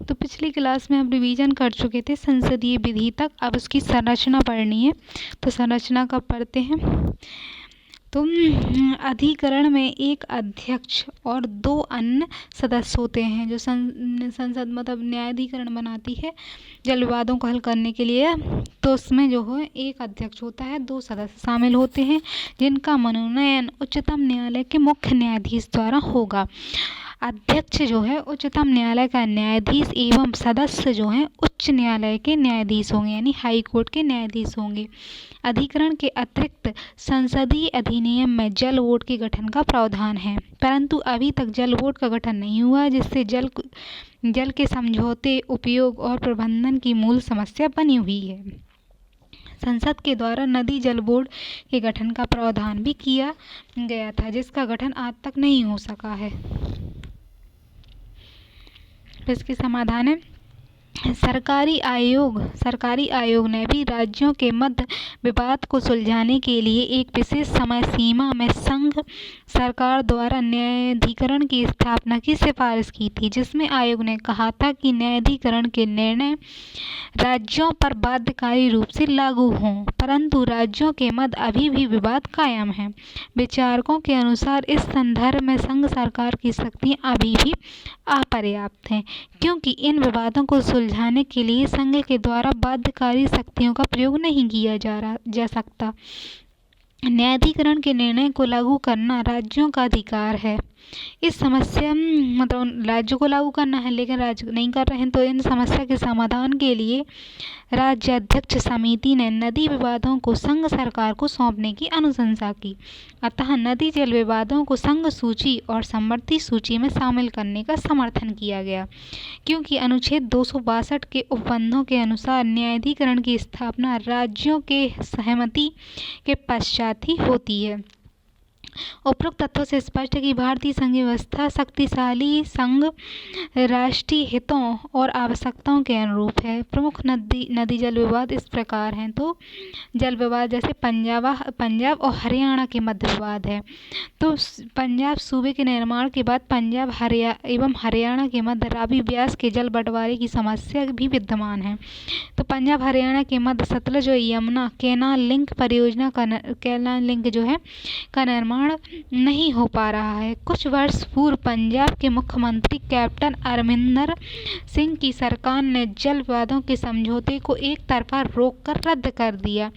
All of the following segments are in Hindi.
तो पिछली क्लास में हम रिवीजन कर चुके थे संसदीय विधि तक। अब उसकी संरचना पढ़नी है, तो संरचना कब पढ़ते हैं। तो अधिकरण में एक अध्यक्ष और 2 अन्य सदस्य होते हैं। जो संसद मतलब न्यायाधिकरण बनाती है जल विवादों को हल करने के लिए, तो उसमें जो है एक अध्यक्ष होता है, 2 सदस्य शामिल होते हैं, जिनका मनोनयन उच्चतम न्यायालय के मुख्य न्यायाधीश द्वारा होगा। अध्यक्ष जो है उच्चतम न्यायालय का न्यायाधीश एवं सदस्य जो हैं उच्च न्यायालय के न्यायाधीश होंगे, यानी हाई कोर्ट के न्यायाधीश होंगे। अधिकरण के अतिरिक्त संसदीय अधिनियम में जल बोर्ड के गठन का प्रावधान है, परंतु अभी तक जल बोर्ड का गठन नहीं हुआ, जिससे जल के समझौते, उपयोग और प्रबंधन की मूल समस्या बनी हुई है। संसद के द्वारा नदी जल बोर्ड के गठन का प्रावधान भी किया गया था, जिसका गठन आज तक नहीं हो सका है। इसके समाधान है सरकारी आयोग ने भी राज्यों के मध्य विवाद को सुलझाने के लिए एक विशेष समय सीमा में संघ सरकार द्वारा न्यायाधिकरण की स्थापना की सिफारिश की थी, जिसमें आयोग ने कहा था कि न्यायाधिकरण के निर्णय राज्यों पर बाध्यकारी रूप से लागू हों, परंतु राज्यों के मध्य अभी भी विवाद कायम है। विचारकों के अनुसार इस संदर्भ में संघ सरकार की शक्तियां अभी भी अपर्याप्त हैं, क्योंकि इन विवादों को सुलझाने के लिए संघ के द्वारा बाध्यकारी शक्तियों का प्रयोग नहीं किया जा सकता। न्यायाधिकरण के निर्णय को लागू करना राज्यों का अधिकार है। इस समस्या मतलब राज्यों को लागू करना है, लेकिन राज्य नहीं कर रहे हैं, तो इन समस्या के समाधान के लिए राज्याध्यक्ष समिति ने नदी विवादों को संघ सरकार को सौंपने की अनुशंसा की। अतः नदी जल विवादों को संघ सूची और समवर्ती सूची में शामिल करने का समर्थन किया गया, क्योंकि अनुच्छेद 262 के उपबंधों के अनुसार न्यायाधिकरण की स्थापना राज्यों के सहमति के पश्चात ही होती है। उपरोक्त तथ्यों से स्पष्ट है कि भारतीय संघ व्यवस्था शक्तिशाली संघ राष्ट्रीय हितों और आवश्यकताओं के अनुरूप है। प्रमुख नदी जल विवाद इस प्रकार हैं। तो जल विवाद जैसे पंजाब और हरियाणा के मध्य विवाद है। तो पंजाब सूबे के निर्माण के बाद पंजाब एवं हरियाणा के मध्य रावी व्यास के जल बंटवारे की समस्या भी विद्यमान है। तो पंजाब हरियाणा के मध्य सतलज और यमुना कैनाल लिंक परियोजना का निर्माण नहीं हो पा रहा है। कुछ वर्ष पूर्व पंजाब के मुख्यमंत्री कैप्टन अमरिंदर सिंह की सरकार ने जल विवादों के समझौते को एक तरफा रोककर रद्द कर दिया।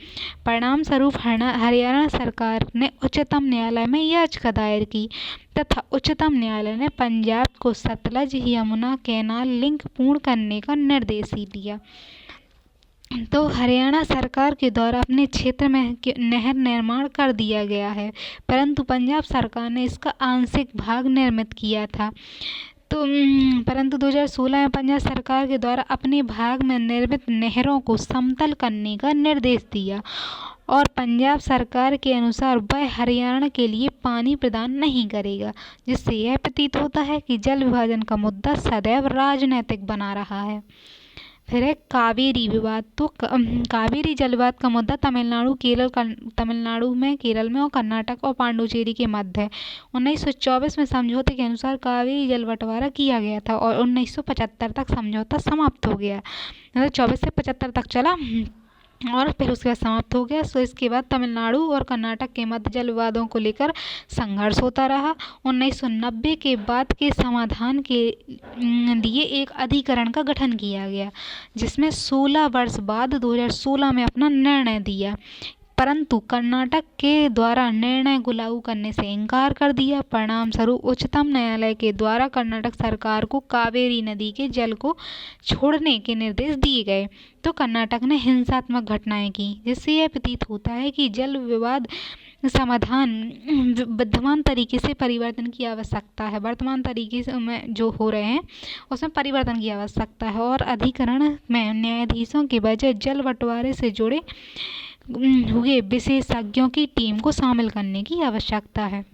परिणाम स्वरूप हरियाणा सरकार ने उच्चतम न्यायालय में याचिका दायर की तथा उच्चतम न्यायालय ने पंजाब को सतलज यमुना कैनाल लिंक पूर्ण करने का निर्देश दिया। तो हरियाणा सरकार के द्वारा अपने क्षेत्र में नहर निर्माण कर दिया गया है, परंतु पंजाब सरकार ने इसका आंशिक भाग निर्मित किया था। तो परंतु 2016 में पंजाब सरकार के द्वारा अपने भाग में निर्मित नहरों को समतल करने का निर्देश दिया और पंजाब सरकार के अनुसार वह हरियाणा के लिए पानी प्रदान नहीं करेगा, जिससे यह प्रतीत होता है कि जल विभाजन का मुद्दा सदैव राजनीतिक बना रहा है। फिर है कावेरी विवाद। तो कावेरी जल विवाद का मुद्दा तमिलनाडु में केरल में और कर्नाटक और पांडुचेरी के मध्य है। 1924 में समझौते के अनुसार कावेरी जल बंटवारा किया गया था और 1975 तक समझौता समाप्त हो गया। 24 से 75 तक चला और फिर उसके बाद समाप्त हो गया। सो इसके बाद तमिलनाडु और कर्नाटक के मध्य जल विवादों को लेकर संघर्ष होता रहा। 1990 के बाद के समाधान के लिए एक अधिकरण का गठन किया गया, जिसमें 16 वर्ष बाद 2016 में अपना निर्णय दिया, परंतु कर्नाटक के द्वारा निर्णय को लागू करने से इनकार कर दिया। परिणाम स्वरूप उच्चतम न्यायालय के द्वारा कर्नाटक सरकार को कावेरी नदी के जल को छोड़ने के निर्देश दिए गए। तो कर्नाटक ने हिंसात्मक घटनाएं की, जिससे यह प्रतीत होता है कि जल विवाद समाधान विद्यमान तरीके से परिवर्तन की आवश्यकता है। वर्तमान तरीके से में जो हो रहे हैं उसमें परिवर्तन की आवश्यकता है और अधिकरण में न्यायाधीशों के बजाय जल बंटवारे से जुड़े हुए विशेषज्ञों की टीम को शामिल करने की आवश्यकता है।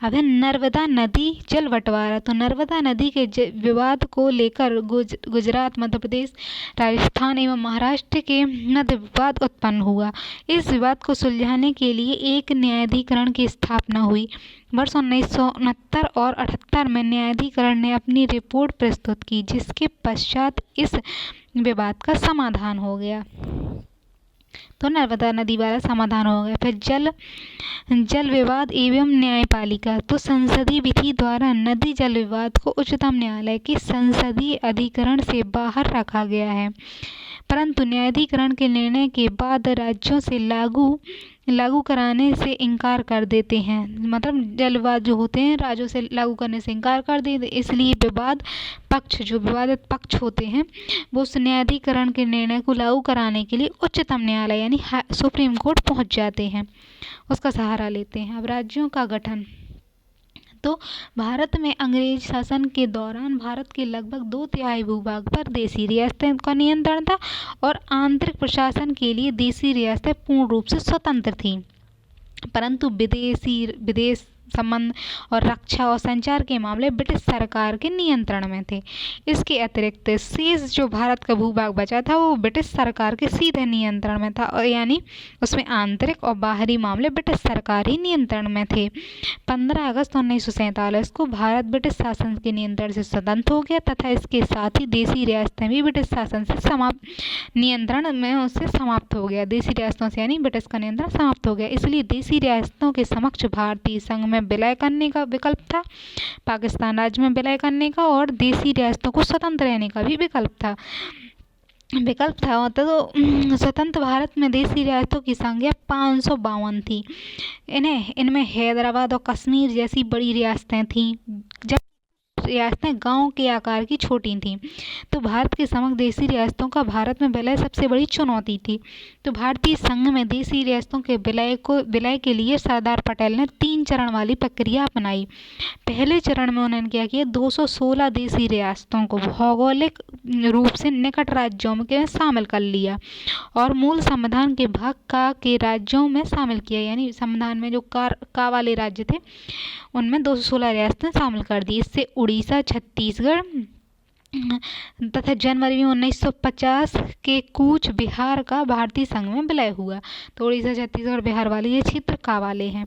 अब है नर्मदा नदी जल बंटवारा। तो नर्मदा नदी के विवाद को लेकर गुजरात, मध्य प्रदेश, राजस्थान एवं महाराष्ट्र के मध्य विवाद उत्पन्न हुआ। इस विवाद को सुलझाने के लिए एक न्यायाधिकरण की स्थापना हुई। वर्ष 1969 और 78 में न्यायाधिकरण ने अपनी रिपोर्ट प्रस्तुत की, जिसके पश्चात इस विवाद का समाधान हो गया। तो नर्मदा नदी वाला समाधान हो गया। फिर जल विवाद एवं न्यायपालिका। तो संसदीय विधि द्वारा नदी जल विवाद को उच्चतम न्यायालय के संसदीय अधिकरण से बाहर रखा गया है, परंतु न्यायाधिकरण के निर्णय के बाद राज्यों से लागू कराने से इनकार कर देते हैं। मतलब जल विवाद जो होते हैं राज्यों से लागू करने से इनकार कर देते, इसलिए जो विवादित पक्ष होते हैं वो उस न्यायाधिकरण के निर्णय को लागू कराने के लिए उच्चतम न्यायालय यानी सुप्रीम कोर्ट पहुंच जाते हैं, उसका सहारा लेते हैं। अब राज्यों का गठन। तो भारत में अंग्रेज शासन के दौरान भारत के लगभग 2/3 भूभाग पर देसी रियासतों का नियंत्रण था और आंतरिक प्रशासन के लिए देसी रियासतें पूर्ण रूप से स्वतंत्र थीं, परंतु विदेश संबंध और रक्षा और संचार के मामले ब्रिटिश सरकार के नियंत्रण में थे। इसके अतिरिक्त शेष जो भारत का भूभाग बचा था वो ब्रिटिश सरकार के सीधे नियंत्रण में था, और यानी उसमें आंतरिक और बाहरी मामले ब्रिटिश सरकार ही नियंत्रण में थे। 15 अगस्त 1947 को भारत ब्रिटिश शासन के नियंत्रण से स्वतंत्र हो गया तथा इसके साथ ही देसी रियासतें भी ब्रिटिश शासन से नियंत्रण में उससे समाप्त हो गया। देसी रियासतों से यानी ब्रिटिश का नियंत्रण समाप्त हो गया। इसलिए देसी रियासतों के समक्ष भारतीय संघ में विलय करने का विकल्प था, पाकिस्तान राज्य में विलय करने का और देसी रियासतों को स्वतंत्र रहने का भी विकल्प था। तो स्वतंत्र भारत में देसी रियासतों की संख्या 552 थी। इनमें हैदराबाद और कश्मीर जैसी बड़ी रियासतें थीं, जब रियासतें गांव के आकार की छोटी थीं। तो भारत के समग्र देसी रियासतों का भारत में विलय सबसे बड़ी चुनौती थी। तो भारतीय संघ में देसी रियासतों के विलय के लिए सरदार पटेल ने 3 चरण वाली प्रक्रिया अपनाई। पहले चरण में उन्होंने क्या किया, 216 देसी रियासतों को भौगोलिक रूप से निकट राज्यों में शामिल कर लिया और मूल संविधान के भाग के राज्यों में शामिल किया। यानी संविधान में जो का वाले राज्य थे उनमें 216 रियासतें शामिल कर दी। इससे उड़ीसा, छत्तीसगढ़ तथा जनवरी में 1950 के कूच बिहार का भारतीय संघ में विलय हुआ। तो उड़ीसा, छत्तीसगढ़, बिहार वाले ये क्षेत्र का वाले हैं।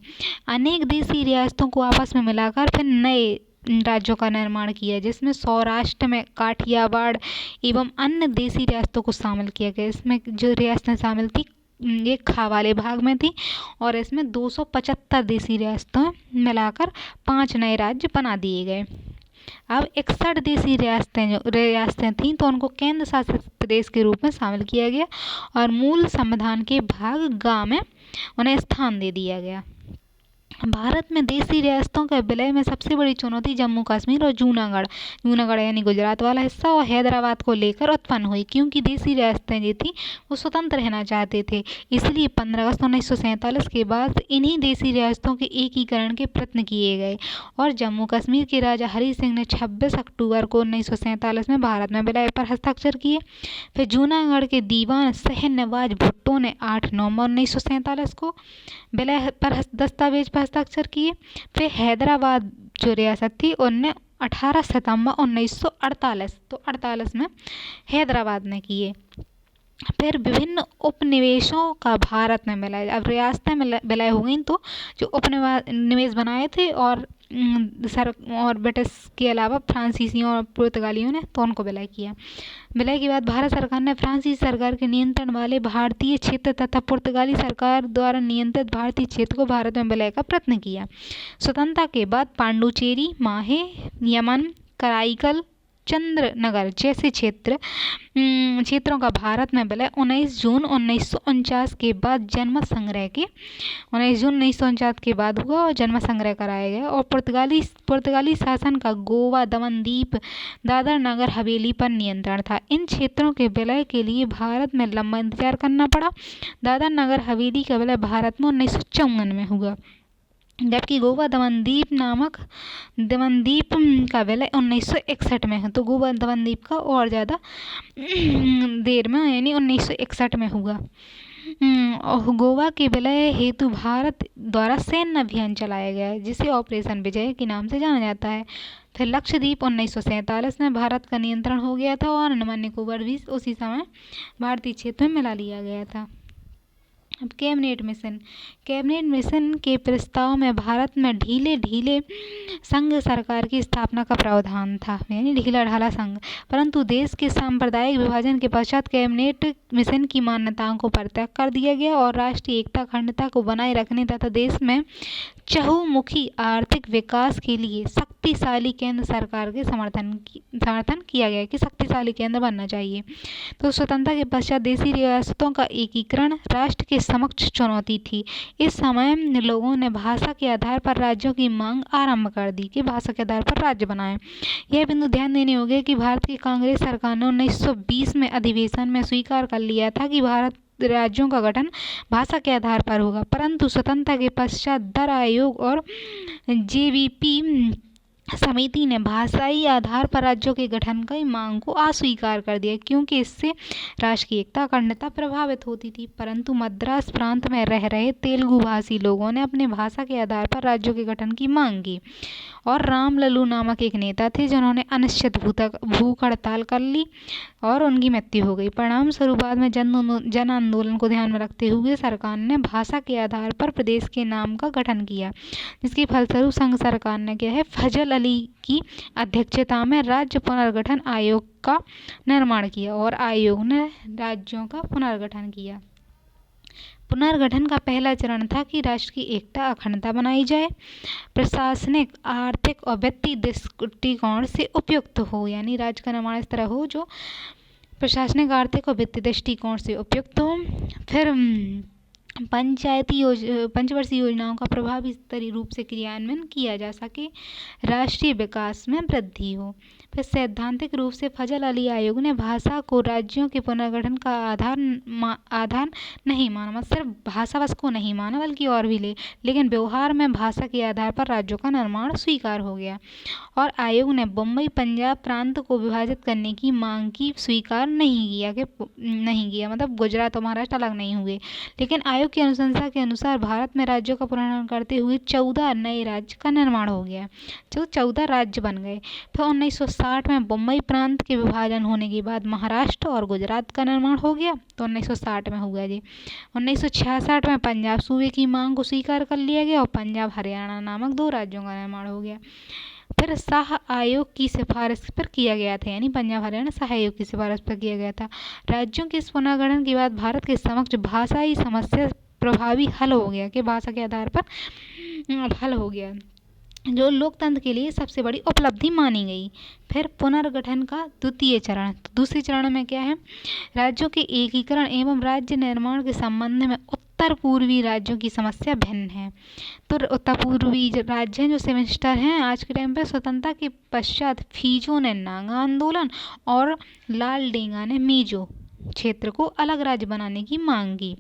अनेक देसी रियासतों को आपस में मिलाकर फिर नए राज्यों का निर्माण किया, जिसमें सौराष्ट्र में काठियावाड़ एवं अन्य देसी रियासतों को शामिल किया गया। इसमें जो रियासतें शामिल थी ये खा वाले भाग में थी और इसमें 275 देसी रियासतों मिलाकर 5 नए राज्य बना दिए गए। अब 61 देसी रियासतें थीं तो उनको केंद्र शासित प्रदेश के रूप में शामिल किया गया और मूल संविधान के भाग ग में उन्हें स्थान दे दिया गया। भारत में देसी रियासतों के विलय में सबसे बड़ी चुनौती जम्मू कश्मीर और जूनागढ़ यानी गुजरात वाला हिस्सा और हैदराबाद को लेकर उत्पन्न हुई, क्योंकि देसी रियासतें जो थी वो स्वतंत्र रहना चाहते थे। इसलिए 15 अगस्त 1947 के बाद इन्हीं देसी रियासतों के एकीकरण के प्रयत्न किए गए और जम्मू कश्मीर के राजा हरि सिंह ने 26 अक्टूबर को 1947 में भारत में विलय पर हस्ताक्षर किए। फिर जूनागढ़ के दीवान सहनवाज भुट्टो ने 8 नवंबर 1947 को विलय पर दस्तावेज पर हस्ताक्षर किए। फिर हैदराबाद जो रियासत थी उनने 18 सितंबर 1948 तो 48 में हैदराबाद ने किए। फिर विभिन्न उपनिवेशों का भारत में विलय। अब रियासतें विलय हो गई तो जो उपनिवेश बनाए थे और ब्रिटिश के अलावा फ्रांसीसियों और पुर्तगालियों ने तो उनको विलय किया। विलय के बाद भारत सरकार ने फ्रांसीसी सरकार के नियंत्रण वाले भारतीय क्षेत्र तथा पुर्तगाली सरकार द्वारा नियंत्रित भारतीय क्षेत्र को भारत में विलय का प्रयत्न किया। स्वतंत्रता के बाद पांडुचेरी, माहे, यमन, कराईकल, चंद्रनगर जैसे क्षेत्रों का भारत में विलय 19 जून 1949 के बाद जन्म संग्रह के 19 जून 1949 के बाद हुआ और जन्म संग्रह कराया गया। और पुर्तगाली शासन का गोवा, दमनदीप, दादर नगर हवेली पर नियंत्रण था। इन क्षेत्रों के विलय के लिए भारत में लंबा इंतजार करना पड़ा। दादर नगर हवेली का विलय भारत में 1954 में हुआ, जबकि गोवा दमनदीप का विलय 1961 में है। तो गोवा दमनदीप का और ज़्यादा देर में यानी 1961 में हुआ। गोवा के विलय हेतु भारत द्वारा सैन्य अभियान चलाया गया जिसे ऑपरेशन विजय के नाम से जाना जाता है। फिर लक्षद्वीप 1947 में भारत का नियंत्रण हो गया था और अंडमान निकोबार भी उसी समय भारतीय क्षेत्र में मिला लिया गया था। अब कैबिनेट मिशन के प्रस्ताव में भारत में ढीले संघ सरकार की स्थापना का प्रावधान था, यानी ढीला ढाला संघ। परंतु देश के सांप्रदायिक विभाजन के पश्चात कैबिनेट मिशन की मान्यताओं को परित्याग कर दिया गया और राष्ट्रीय एकता अखंडता को बनाए रखने तथा देश में चहुमुखी आर्थिक विकास के लिए शक्तिशाली केंद्र सरकार के समर्थन किया गया कि शक्तिशाली केंद्र बनना चाहिए। तो स्वतंत्रता के पश्चात देशी रियासतों का एकीकरण राष्ट्र के समक्ष चुनौती थी। इस समय लोगों ने भाषा के आधार पर राज्यों की मांग आरंभ कर दी कि भाषा के आधार पर राज्य बनाएं। यह बिंदु ध्यान देने योग्य कि भारत की कांग्रेस सरकार ने 1920 में अधिवेशन में स्वीकार कर लिया था कि भारत राज्यों का गठन भाषा के आधार पर होगा, परंतु स्वतंत्रता के पश्चात दर आयोग और जेवीपी समिति ने भाषाई आधार पर राज्यों के गठन की मांग को अस्वीकार कर दिया क्योंकि इससे राष्ट्र की एकता अखंडता प्रभावित होती थी। परंतु मद्रास प्रांत में रह रहे तेलुगु भाषी लोगों ने अपने भाषा के आधार पर राज्यों के गठन की मांग की और रामलल्लू नामक एक नेता थे जिन्होंने अनिश्चित भूख हड़ताल कर ली और उनकी मृत्यु हो गई। परिणाम स्वरूप बाद में जन आंदोलन को ध्यान में रखते हुए सरकार ने भाषा के आधार पर प्रदेश के नाम का गठन किया, जिसके फलस्वरूप संघ सरकार ने क्या है फजल अली की अध्यक्षता में राज्य पुनर्गठन आयोग का निर्माण किया और आयोग ने राज्यों का पुनर्गठन किया। पुनर्गठन का पहला चरण था कि राष्ट्र की एकता अखंडता बनाई जाए, प्रशासनिक आर्थिक और वित्तीय दृष्टिकोण से उपयुक्त हो, यानी राज्य का निर्माण इस तरह हो जो प्रशासनिक आर्थिक और वित्तीय दृष्टिकोण से उपयुक्त हो। फिर पंचवर्षीय योजनाओं का प्रभावी रूप से क्रियान्वयन किया जा सके, राष्ट्रीय विकास में वृद्धि हो। फिर सैद्धांतिक रूप से फजल अली आयोग ने भाषा को राज्यों के पुनर्गठन का आधार नहीं माना, मतलब सिर्फ भाषा बस को नहीं माना बल्कि और भी लेकिन व्यवहार में भाषा के आधार पर राज्यों का निर्माण स्वीकार हो गया और आयोग ने बम्बई पंजाब प्रांत को विभाजित करने की मांग की स्वीकार नहीं किया, मतलब गुजरात और महाराष्ट्र अलग नहीं हुए। लेकिन आयोग की अनुशंसा के अनुसार भारत में राज्यों का पुनर्गठन करते हुए 14 नए राज्य का निर्माण हो गया, जो 14 राज्य बन गए। फिर 1960 में बम्बई प्रांत के विभाजन होने के बाद महाराष्ट्र और गुजरात का निर्माण हो गया, तो 1960 में हुआ जी। 1966 में पंजाब सूबे की मांग को स्वीकार कर लिया गया और पंजाब हरियाणा नामक 2 राज्यों का निर्माण हो गया। फिर शाह आयोग की सिफारिश पर किया गया था, यानी पंजाब हरियाणा शाह आयोग की सिफारिश पर किया गया था। राज्यों के इस पुनर्गठन के बाद भारत के समक्ष भाषाई समस्या प्रभावी हल हो गया कि भाषा के आधार पर हल हो गया, जो लोकतंत्र के लिए सबसे बड़ी उपलब्धि मानी गई। फिर पुनर्गठन का द्वितीय चरण, दूसरे चरण में क्या है, राज्यों के एकीकरण एवं राज्य निर्माण के संबंध में उत्तर पूर्वी राज्यों की समस्या भिन्न है। तो उत्तर पूर्वी राज्य हैं जो सेमेस्टर हैं आज के टाइम पे, स्वतंत्रता के पश्चात फीजो ने नागा आंदोलन और लाल डेंगा ने मिजो क्षेत्र को अलग राज्य बनाने की मांग की।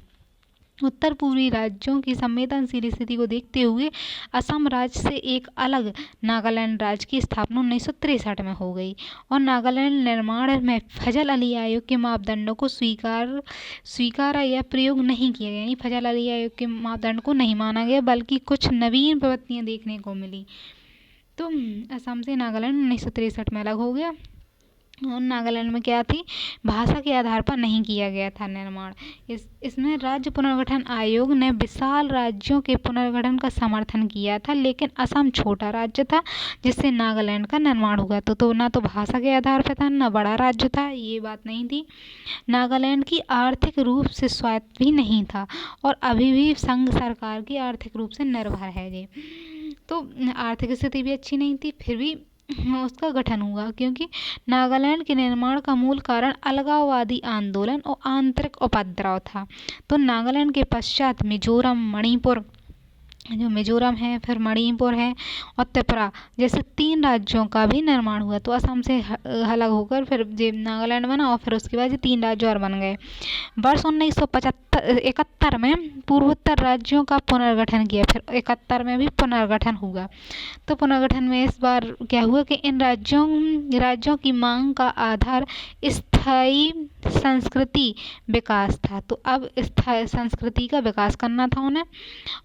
उत्तर पूर्वी राज्यों की संवेदनशील स्थिति को देखते हुए असम राज्य से एक अलग नागालैंड राज्य की स्थापना 1963 में हो गई और नागालैंड निर्माण में फजल अली आयोग के मापदंडों को स्वीकारा या प्रयोग नहीं किया गया, यानी फजल अली आयोग के मापदंड को नहीं माना गया बल्कि कुछ नवीन प्रवृत्तियां देखने को मिली। तो असम से नागालैंड 1963 में अलग हो गया और नागालैंड में क्या थी, भाषा के आधार पर नहीं किया गया था निर्माण। इसमें राज्य पुनर्गठन आयोग ने विशाल राज्यों के पुनर्गठन का समर्थन किया था, लेकिन असम छोटा राज्य था जिससे नागालैंड का निर्माण हुआ। तो ना तो भाषा के आधार पर था ना बड़ा राज्य था, ये बात नहीं थी। नागालैंड की आर्थिक रूप से स्वायत्त भी नहीं था और अभी भी संघ सरकार की आर्थिक रूप से निर्भर है ये। तो आर्थिक स्थिति भी अच्छी नहीं थी, फिर भी उसका गठन हुआ क्योंकि नागालैंड के निर्माण का मूल कारण अलगाववादी आंदोलन और आंतरिक उपद्रव था। तो नागालैंड के पश्चात मिजोरम, मणिपुर, जो मिजोरम है, फिर मणिपुर है और त्रिपुरा जैसे 3 राज्यों का भी निर्माण हुआ। तो असम से अलग होकर फिर नागालैंड बना और फिर उसके बाद 3 राज्य और बन गए। वर्ष 1971 में पूर्वोत्तर राज्यों का पुनर्गठन किया, फिर 71 में भी पुनर्गठन हुआ। तो पुनर्गठन में इस बार क्या हुआ कि इन राज्यों की मांग का आधार स्थायी संस्कृति विकास था। तो अब स्थायी संस्कृति का विकास करना था उन्हें,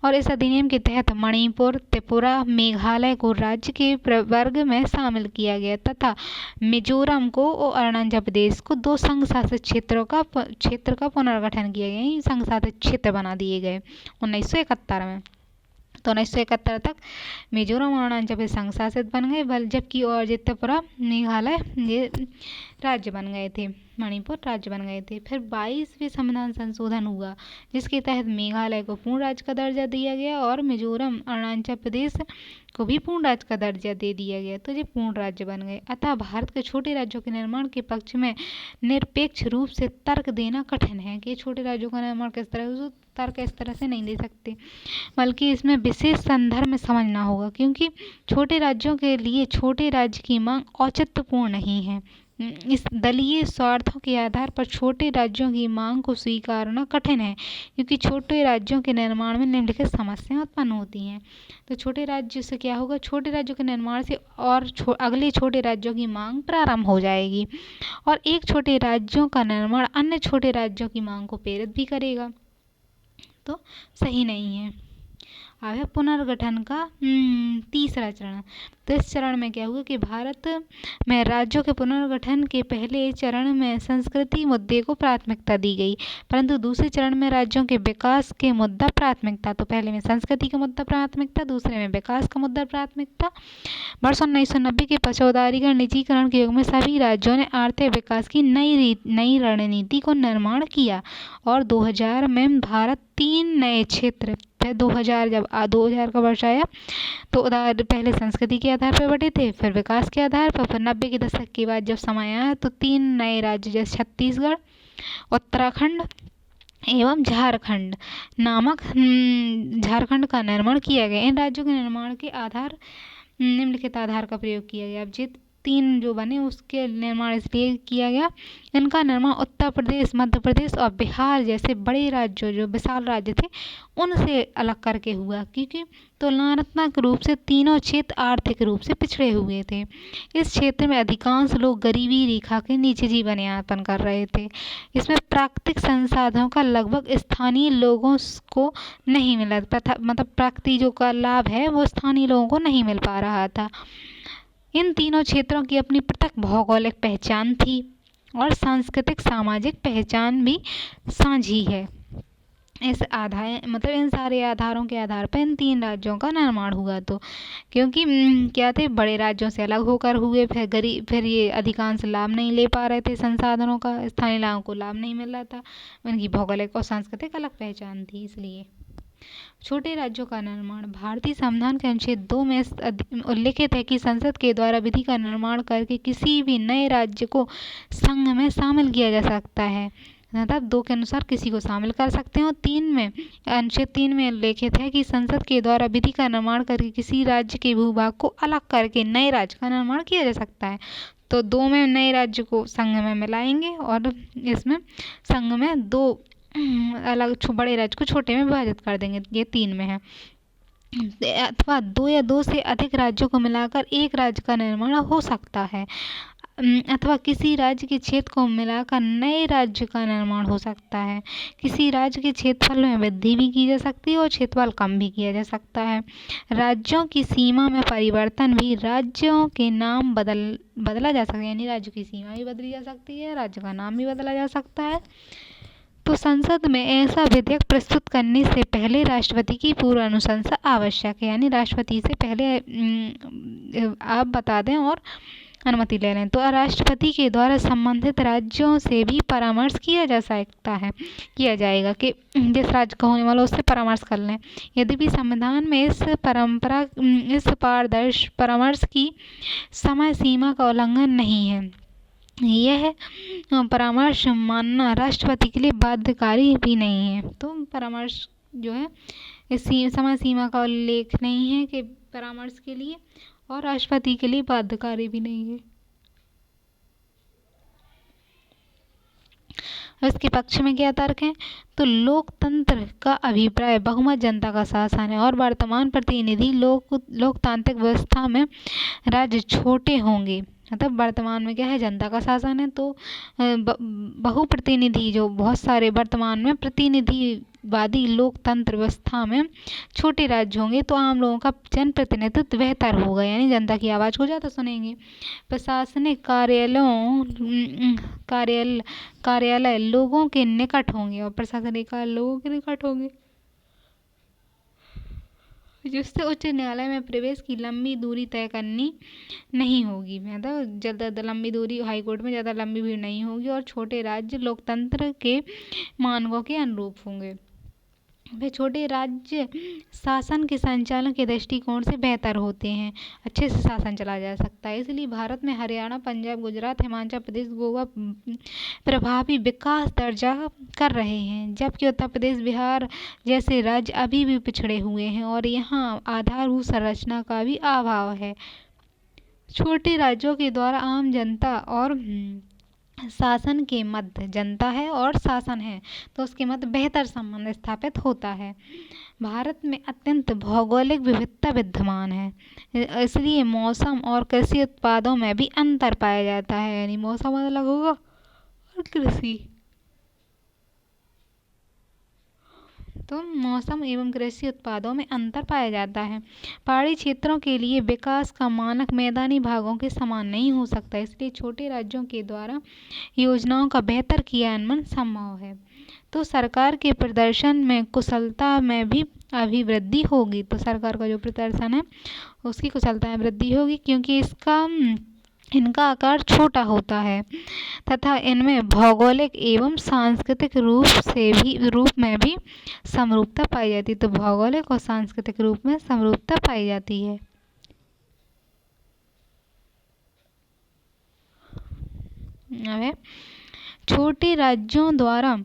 और इस अधिनियम के तहत मणिपुर, त्रिपुरा, मेघालय को राज्य के वर्ग में शामिल किया गया तथा मिजोरम को और अरुणाचल प्रदेश को दो संघ शासित क्षेत्र का पुनर्गठन किया गया। संघ शासित क्षेत्र बना दिए गए 1971 में। तो 1971 तक मिजोरम और अरुणाचल प्रदेश संघ शासित बन गए, जबकि और त्रिपुरा, मेघालय ये राज्य बन गए थे, मणिपुर राज्य बन गए थे। फिर 22वें संविधान संशोधन हुआ, जिसके तहत मेघालय को पूर्ण राज्य का दर्जा दिया गया और मिजोरम, अरुणाचल प्रदेश को भी पूर्ण राज्य का दर्जा दे दिया गया। तो ये पूर्ण राज्य बन गए। अतः भारत के छोटे राज्यों के निर्माण के पक्ष में निरपेक्ष रूप से तर्क देना कठिन है कि छोटे राज्यों का निर्माण किस तरह से, तर्क इस तरह से नहीं दे सकते, बल्कि इसमें विशेष संदर्भ में समझना होगा, क्योंकि छोटे राज्यों के लिए छोटे राज्य की मांग औचित्यपूर्ण नहीं है। इस दलीय स्वार्थों के आधार पर छोटे राज्यों की मांग को स्वीकारना कठिन है, क्योंकि छोटे राज्यों के निर्माण में निम्नलिखित समस्याएं उत्पन्न होती हैं। तो छोटे राज्य से क्या होगा, छोटे राज्यों के निर्माण से और अगले छोटे राज्यों की मांग प्रारंभ हो जाएगी, और एक छोटे राज्यों का निर्माण अन्य छोटे राज्यों की मांग को प्रेरित भी करेगा, तो सही नहीं है। अब है पुनर्गठन का तीसरा चरण। तो इस चरण में क्या हुआ कि भारत में राज्यों के पुनर्गठन के पहले चरण में संस्कृति मुद्दे को प्राथमिकता दी गई, परंतु दूसरे चरण में राज्यों के विकास के मुद्दा प्राथमिकता। तो पहले में संस्कृति का मुद्दा प्राथमिकता, दूसरे में विकास का मुद्दा प्राथमिकता। वर्ष 1990 के पछौदारीकरण निजीकरण के युग में सभी राज्यों ने आर्थिक विकास की नई रणनीति को निर्माण किया, और 2000 में भारत 3 नए क्षेत्र, 2000 जब 2000 का वर्ष आया तो पहले संस्कृति के आधार पर बटे थे, फिर विकास के आधार पर, फिर 90 के दशक के बाद जब समय आया तो 3 नए राज्य जैसे छत्तीसगढ़, उत्तराखंड एवं झारखंड नामक झारखंड का निर्माण किया गया। इन राज्यों के निर्माण के आधार निम्नलिखित आधार का प्रयोग किया गया। अब जित 3 जो बने उसके निर्माण इसलिए किया गया, इनका निर्माण उत्तर प्रदेश, मध्य प्रदेश और बिहार जैसे बड़े राज्यों, जो विशाल राज्य थे, उनसे अलग करके हुआ, क्योंकि तुलनात्मक रूप से तीनों क्षेत्र आर्थिक रूप से पिछड़े हुए थे। इस क्षेत्र में अधिकांश लोग गरीबी रेखा के नीचे जीवन यापन कर रहे थे। इसमें प्राकृतिक संसाधनों का लगभग स्थानीय लोगों को नहीं मिला, मतलब प्राकृतिक जो का लाभ है वो स्थानीय लोगों को नहीं मिल पा रहा था। इन तीनों क्षेत्रों की अपनी पृथक भौगोलिक पहचान थी और सांस्कृतिक सामाजिक पहचान भी साझी है। इस इन सारे आधारों के आधार पर इन 3 राज्यों का निर्माण हुआ। तो क्योंकि क्या थे, बड़े राज्यों से अलग होकर हुए, फिर ये अधिकांश लाभ नहीं ले पा रहे थे संसाधनों का, स्थानीय लोगों को लाभ नहीं मिल रहा था, उनकी भौगोलिक और सांस्कृतिक अलग पहचान थी। इसलिए छोटे राज्यों का निर्माण भारतीय संविधान के अनुच्छेद 2 में उल्लिखित है कि संसद के द्वारा विधि का निर्माण करके किसी भी नए राज्य को संघ में शामिल किया जा सकता है। मतलब 2 के अनुसार किसी को शामिल कर सकते हैं, और 3 में अनुच्छेद 3 में उल्लिखित है कि संसद के द्वारा विधि का निर्माण करके किसी राज्य के भूभाग को अलग करके नए राज्य का निर्माण किया जा सकता है। तो 2 में नए राज्य को संघ में मिलाएंगे, और इसमें संघ में 2 अलग बड़े राज्य को छोटे में विभाजित कर देंगे, ये 3 में है। अथवा 2 या 2 से अधिक राज्यों को मिलाकर एक राज्य का निर्माण हो सकता है, अथवा किसी राज्य के क्षेत्र को मिलाकर नए राज्य का निर्माण हो सकता है। किसी राज्य के क्षेत्रफल में वृद्धि भी की जा सकती है और क्षेत्रफल कम भी किया जा सकता है। राज्यों की सीमा में परिवर्तन भी, राज्यों के नाम बदला जा सकता है, यानी राज्य की सीमा भी बदली जा सकती है, राज्य का नाम भी बदला जा सकता है। तो संसद में ऐसा विधेयक प्रस्तुत करने से पहले राष्ट्रपति की पूर्व अनुशंसा आवश्यक है, यानी राष्ट्रपति से पहले आप बता दें और अनुमति ले लें। तो राष्ट्रपति के द्वारा संबंधित राज्यों से भी परामर्श किया जा सकता है, किया जाएगा कि जिस राज्य का होने वाला उससे परामर्श कर लें। यद्यपि संविधान में इस परामर्श की समय सीमा का उल्लंघन नहीं है, यह परामर्श मानना राष्ट्रपति के लिए बाध्यकारी भी नहीं है। तो परामर्श जो है इस समय सीमा का उल्लेख नहीं है कि परामर्श के लिए, और राष्ट्रपति के लिए बाध्यकारी भी नहीं है। इसके पक्ष में क्या तर्क है, तो लोकतंत्र का अभिप्राय बहुमत जनता का शासन है, और वर्तमान प्रतिनिधि लोकतांत्रिक व्यवस्था में राज्य छोटे होंगे, मतलब वर्तमान में क्या है, जनता का शासन है। तो बहुप्रतिनिधि, जो बहुत सारे वर्तमान में प्रतिनिधिवादी लोकतंत्र व्यवस्था में छोटे राज्य होंगे तो आम लोगों का जन प्रतिनिधित्व बेहतर होगा, यानी जनता की आवाज़ को ज़्यादा सुनेंगे। प्रशासनिक कार्यालय लोगों के निकट होंगे, और प्रशासनिक कार्य लोगों के निकट होंगे, जिससे उच्च न्यायालय में प्रवेश की लंबी दूरी तय करनी नहीं होगी। मतलब ज़्यादा लंबी दूरी, हाई कोर्ट में ज़्यादा लंबी भीड़ नहीं होगी, और छोटे राज्य लोकतंत्र के मानकों के अनुरूप होंगे। वे छोटे राज्य शासन के संचालन के दृष्टिकोण से बेहतर होते हैं, अच्छे से शासन चला जा सकता है। इसलिए भारत में हरियाणा, पंजाब, गुजरात, हिमाचल प्रदेश, गोवा प्रभावी विकास दर्जा कर रहे हैं, जबकि उत्तर प्रदेश, बिहार जैसे राज्य अभी भी पिछड़े हुए हैं और यहाँ आधारभूत संरचना का भी अभाव है। छोटे राज्यों के द्वारा आम जनता और शासन के मध्य, जनता है और शासन है तो उसके मध्य बेहतर संबंध स्थापित होता है। भारत में अत्यंत भौगोलिक विविधता विद्यमान है, इसलिए मौसम और कृषि उत्पादों में भी अंतर पाया जाता है, यानी मौसम अलग होगा और कृषि, तो मौसम एवं कृषि उत्पादों में अंतर पाया जाता है। पहाड़ी क्षेत्रों के लिए विकास का मानक मैदानी भागों के समान नहीं हो सकता, इसलिए छोटे राज्यों के द्वारा योजनाओं का बेहतर क्रियान्वयन संभव है। तो सरकार के प्रदर्शन में कुशलता में भी अभिवृद्धि होगी, तो सरकार का जो प्रदर्शन है उसकी कुशलता में वृद्धि होगी, क्योंकि इनका आकार छोटा होता है तथा इनमें भौगोलिक एवं सांस्कृतिक रूप में भी समरूपता पाई जाती है। तो भौगोलिक और सांस्कृतिक रूप में समरूपता पाई जाती है। अब छोटे राज्यों द्वारा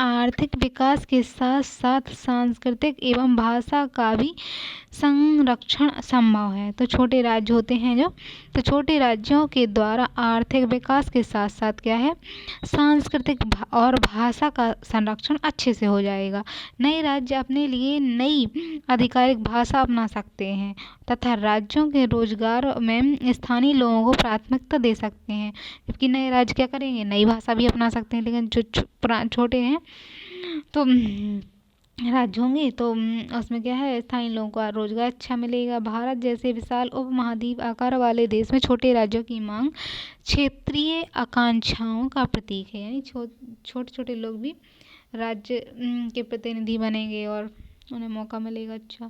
आर्थिक विकास के साथ साथ सांस्कृतिक एवं भाषा का भी संरक्षण संभव है। तो छोटे राज्य होते हैं जो, तो छोटे राज्यों के द्वारा आर्थिक विकास के साथ साथ क्या है, सांस्कृतिक और भाषा का संरक्षण अच्छे से हो जाएगा। नए राज्य अपने लिए नई आधिकारिक भाषा अपना सकते हैं तथा राज्यों के रोजगार में स्थानीय लोगों को प्राथमिकता दे सकते हैं, जबकि नए राज्य क्या करेंगे, नई भाषा भी अपना सकते हैं। लेकिन जो छोटे हैं तो राज्य होंगे तो उसमें क्या है, स्थानीय लोगों को रोजगार अच्छा मिलेगा। भारत जैसे विशाल उपमहाद्वीप आकार वाले देश में छोटे राज्यों की मांग क्षेत्रीय आकांक्षाओं का प्रतीक है, यानी छोटे छोटे लोग भी राज्य के प्रतिनिधि बनेंगे और उन्हें मौका मिलेगा। अच्छा,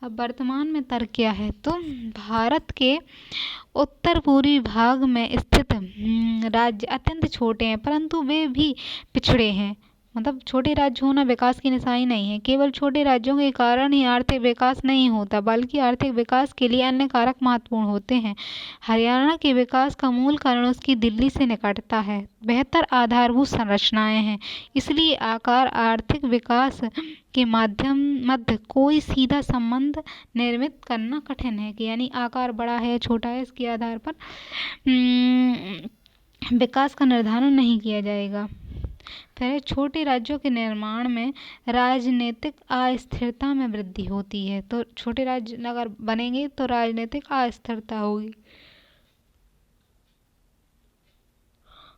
अब वर्तमान में तर्क क्या है, तो भारत के उत्तर पूर्वी भाग में स्थित राज्य अत्यंत छोटे हैं, परंतु वे भी पिछड़े हैं। मतलब छोटे राज्य होना विकास की निशानी नहीं है, केवल छोटे राज्यों के कारण ही आर्थिक विकास नहीं होता, बल्कि आर्थिक विकास के लिए अन्य कारक महत्वपूर्ण होते हैं। हरियाणा के विकास का मूल कारण उसकी दिल्ली से निकटता है, बेहतर आधारभूत संरचनाएं हैं, इसलिए आकार आर्थिक विकास के मध्य कोई सीधा संबंध निर्मित करना कठिन है, कि यानी आकार बड़ा है छोटा है इसके आधार पर विकास का निर्धारण नहीं किया जाएगा। फिर छोटे राज्यों के निर्माण में राजनीतिक अस्थिरता में वृद्धि होती है, तो छोटे राज्य अगर बनेंगे तो राजनीतिक अस्थिरता होगी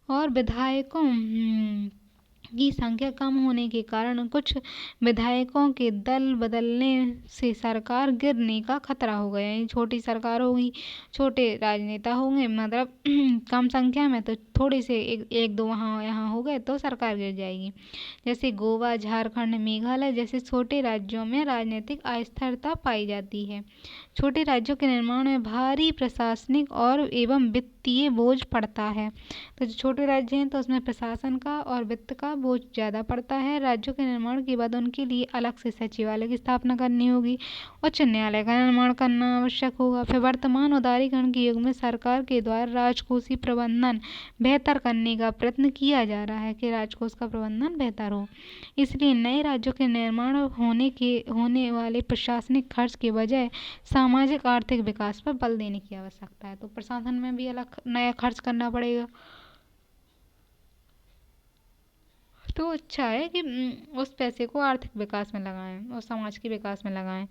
और विधायकों की संख्या कम होने के कारण कुछ विधायकों के दल बदलने से सरकार गिरने का खतरा होगा, यानी छोटी सरकार होगी, छोटे राजनेता होंगे, मतलब कम संख्या में, तो थोड़े से एक दो वहाँ यहाँ हो गए तो सरकार गिर जाएगी। जैसे गोवा, झारखंड, मेघालय जैसे छोटे राज्यों में राजनीतिक अस्थिरता पाई जाती है। छोटे राज्यों के निर्माण में भारी प्रशासनिक और एवं वित्तीय बोझ पड़ता है, तो जो छोटे राज्य हैं तो उसमें प्रशासन का और वित्त का बोझ ज़्यादा पड़ता है। राज्यों के निर्माण के बाद उनके लिए अलग से सचिवालय की स्थापना करनी होगी, उच्च न्यायालय का निर्माण करना आवश्यक होगा। फिर वर्तमान उदारीकरण के युग में सरकार के द्वारा राजकोषीय प्रबंधन बेहतर करने का प्रयत्न किया जा रहा है कि राजकोष का प्रबंधन बेहतर हो, इसलिए नए राज्यों के निर्माण होने वाले प्रशासनिक खर्च के बजाय सामाजिक आर्थिक विकास पर बल देने की आवश्यकता है। तो प्रशासन में भी अलग नया खर्च करना पड़ेगा, तो अच्छा है कि उस पैसे को आर्थिक विकास में लगाएं और समाज के विकास में लगाएं।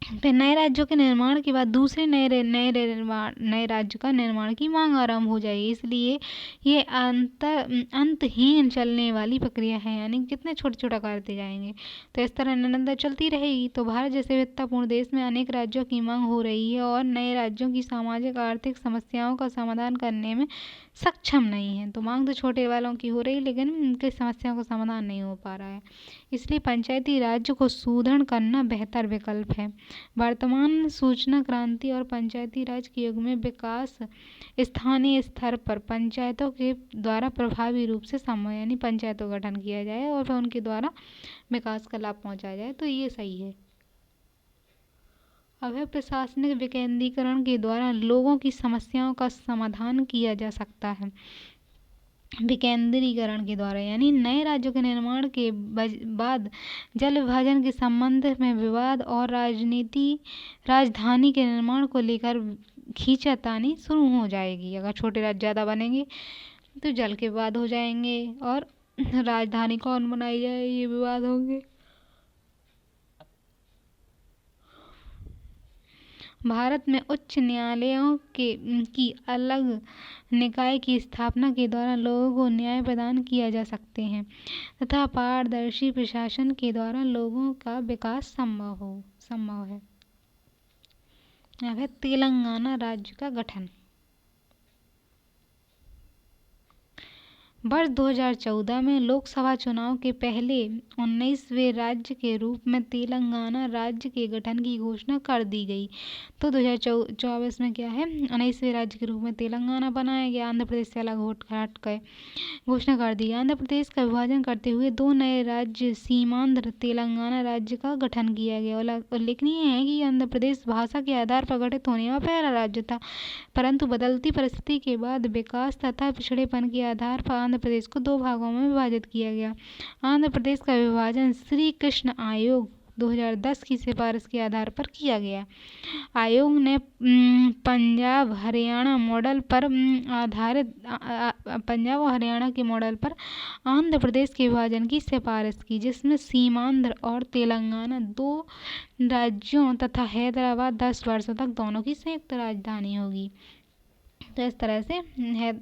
फिर नए राज्यों के निर्माण के बाद दूसरे नए राज्य का निर्माण की मांग आरंभ हो जाएगी। इसलिए ये अंतहीन चलने वाली प्रक्रिया है, यानी कितने छोटे छोटा करते जाएंगे। तो इस तरह निरंतर चलती रहेगी। तो भारत जैसे विविधतापूर्ण देश में अनेक राज्यों की मांग हो रही है और नए राज्यों की सामाजिक आर्थिक समस्याओं का समाधान करने में सक्षम नहीं है। तो मांग तो छोटे वालों की हो रही है, लेकिन उनकी समस्याओं का समाधान नहीं हो पा रहा है। इसलिए पंचायती राज को सुदृढ़ करना बेहतर विकल्प है। वर्तमान सूचना क्रांति और पंचायती राज के युग में विकास स्थानीय स्तर पर पंचायतों के द्वारा प्रभावी रूप से संभव, यानी पंचायतों का गठन किया जाए और फिर उनके द्वारा विकास का लाभ पहुंचाया जाए, तो ये सही है। अब प्रशासनिक विकेंद्रीकरण के द्वारा लोगों की समस्याओं का समाधान किया जा सकता है। विकेंद्रीकरण के द्वारा, यानी नए राज्यों के निर्माण के बाद जल विभाजन के संबंध में विवाद और राजधानी के निर्माण को लेकर खींचातानी शुरू हो जाएगी। अगर छोटे राज्य ज़्यादा बनेंगे तो जल के विवाद हो जाएंगे और राजधानी कौन बनाई जाए, ये विवाद होंगे। भारत में उच्च न्यायालयों की अलग निकाय की स्थापना के द्वारा लोगों को न्याय प्रदान किया जा सकते हैं तथा पारदर्शी प्रशासन के द्वारा लोगों का विकास संभव है। अब है तेलंगाना राज्य का गठन। वर्ष 2014 में लोकसभा चुनाव के पहले 19वें राज्य के रूप में तेलंगाना राज्य के गठन की घोषणा कर दी गई। तो 2024 में क्या है, 19वें राज्य के रूप में तेलंगाना बनाया गया। आंध्र प्रदेश से अलग हट गए, घोषणा कर दी। आंध्र प्रदेश का विभाजन करते हुए दो नए राज्य सीमांध्र तेलंगाना राज्य का गठन किया गया। उल्लेखनीय है कि आंध्र प्रदेश भाषा के आधार पर गठित होने वाला पहला राज्य था, परंतु बदलती परिस्थिति के बाद विकास तथा पिछड़ेपन के आधार पर आंध्र प्रदेश को दो भागों में विभाजित किया गया। आंध्र प्रदेश का विभाजन श्री कृष्ण आयोग 2010 की सिफारिश के आधार पर किया गया। आयोग ने पंजाब हरियाणा के मॉडल पर आंध्र प्रदेश के विभाजन की सिफारिश की, जिसमें सीमांध्र और तेलंगाना दो राज्यों तथा हैदराबाद 10 वर्षों तक दोनों की संयुक्त राजधानी होगी। तो इस तरह से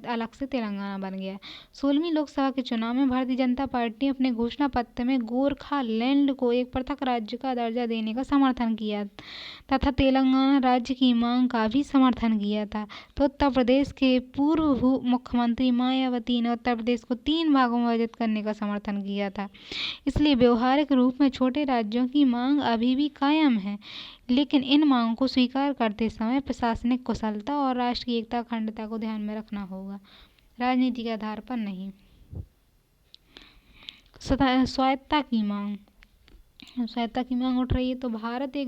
अलग से तेलंगाना बन गया। 16वीं लोकसभा के चुनाव में भारतीय जनता पार्टी ने अपने घोषणा पत्र में गोरखालैंड को एक पृथक राज्य का दर्जा देने का समर्थन किया तथा तेलंगाना राज्य की मांग का भी समर्थन किया था। तो उत्तर प्रदेश के पूर्व मुख्यमंत्री मायावती ने उत्तर प्रदेश को 3 भागों में विभाजित करने का समर्थन किया था। इसलिए व्यवहारिक रूप में छोटे राज्यों की मांग अभी भी कायम है, लेकिन इन मांगों को स्वीकार करते समय प्रशासनिक कुशलता और राष्ट्र की एकता अखंडता को ध्यान में रखना होगा, राजनीति के आधार पर नहीं। स्वायत्तता की मांग उठ रही है। तो भारत एक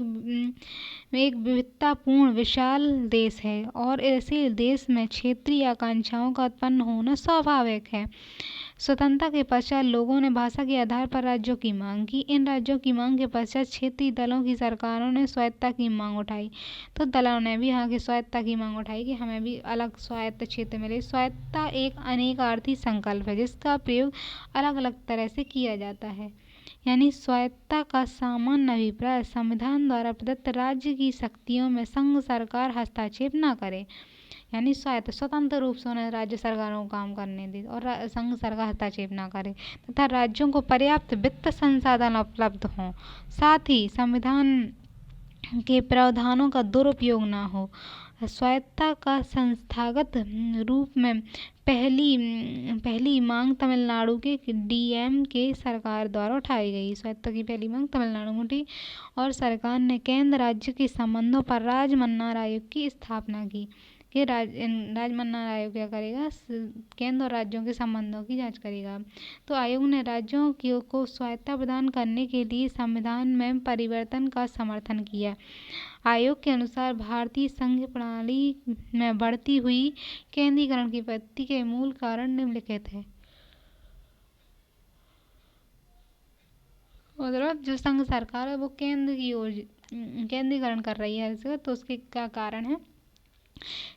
विविधतापूर्ण विशाल देश है और ऐसे देश में क्षेत्रीय आकांक्षाओं का उत्पन्न होना स्वाभाविक है। स्वतंत्रता के पश्चात लोगों ने भाषा के आधार पर राज्यों की मांग की। इन राज्यों की मांग के पश्चात क्षेत्रीय दलों की सरकारों ने स्वायत्तता की मांग उठाई। तो दलों ने भी यहाँ की स्वायत्तता की मांग उठाई कि हमें भी अलग स्वायत्त क्षेत्र मिले। स्वायत्तता एक अनेकार्थी संकल्प है जिसका प्रयोग अलग अलग तरह से किया जाता है, यानी स्वायत्तता का सामान्य अभिप्राय संविधान द्वारा प्रदत्त राज्य की शक्तियों में संघ सरकार हस्तक्षेप न करे, यानी स्वतंत्र रूप से उन्हें राज्य सरकारों को काम करने दे और संघ सरकार हस्तक्षेप न करे तथा राज्यों को पर्याप्त वित्त संसाधन उपलब्ध हों, साथ ही संविधान के प्रावधानों का दुरुपयोग न हो। स्वायत्तता का संस्थागत रूप में पहली मांग तमिलनाडु के DMK सरकार द्वारा उठाई गई। स्वायत्तता की पहली मांग तमिलनाडु में उठी और सरकार ने केंद्र राज्य के संबंधों पर राजमन्नार आयोग की स्थापना की। कि राजमन्नार आयोग क्या करेगा, केंद्र और राज्यों के संबंधों की जांच करेगा। तो आयोग ने राज्यों को स्वायत्तता प्रदान करने के लिए संविधान में परिवर्तन का समर्थन किया। आयोग के अनुसार भारतीय संघ प्रणाली में बढ़ती हुई केंद्रीकरण की प्रवृत्ति के मूल कारण निम्नलिखित है। मतलब जो संघ सरकार है वो केंद्र की ओर केंद्रीकरण कर रही है, तो उसके क्या कारण है।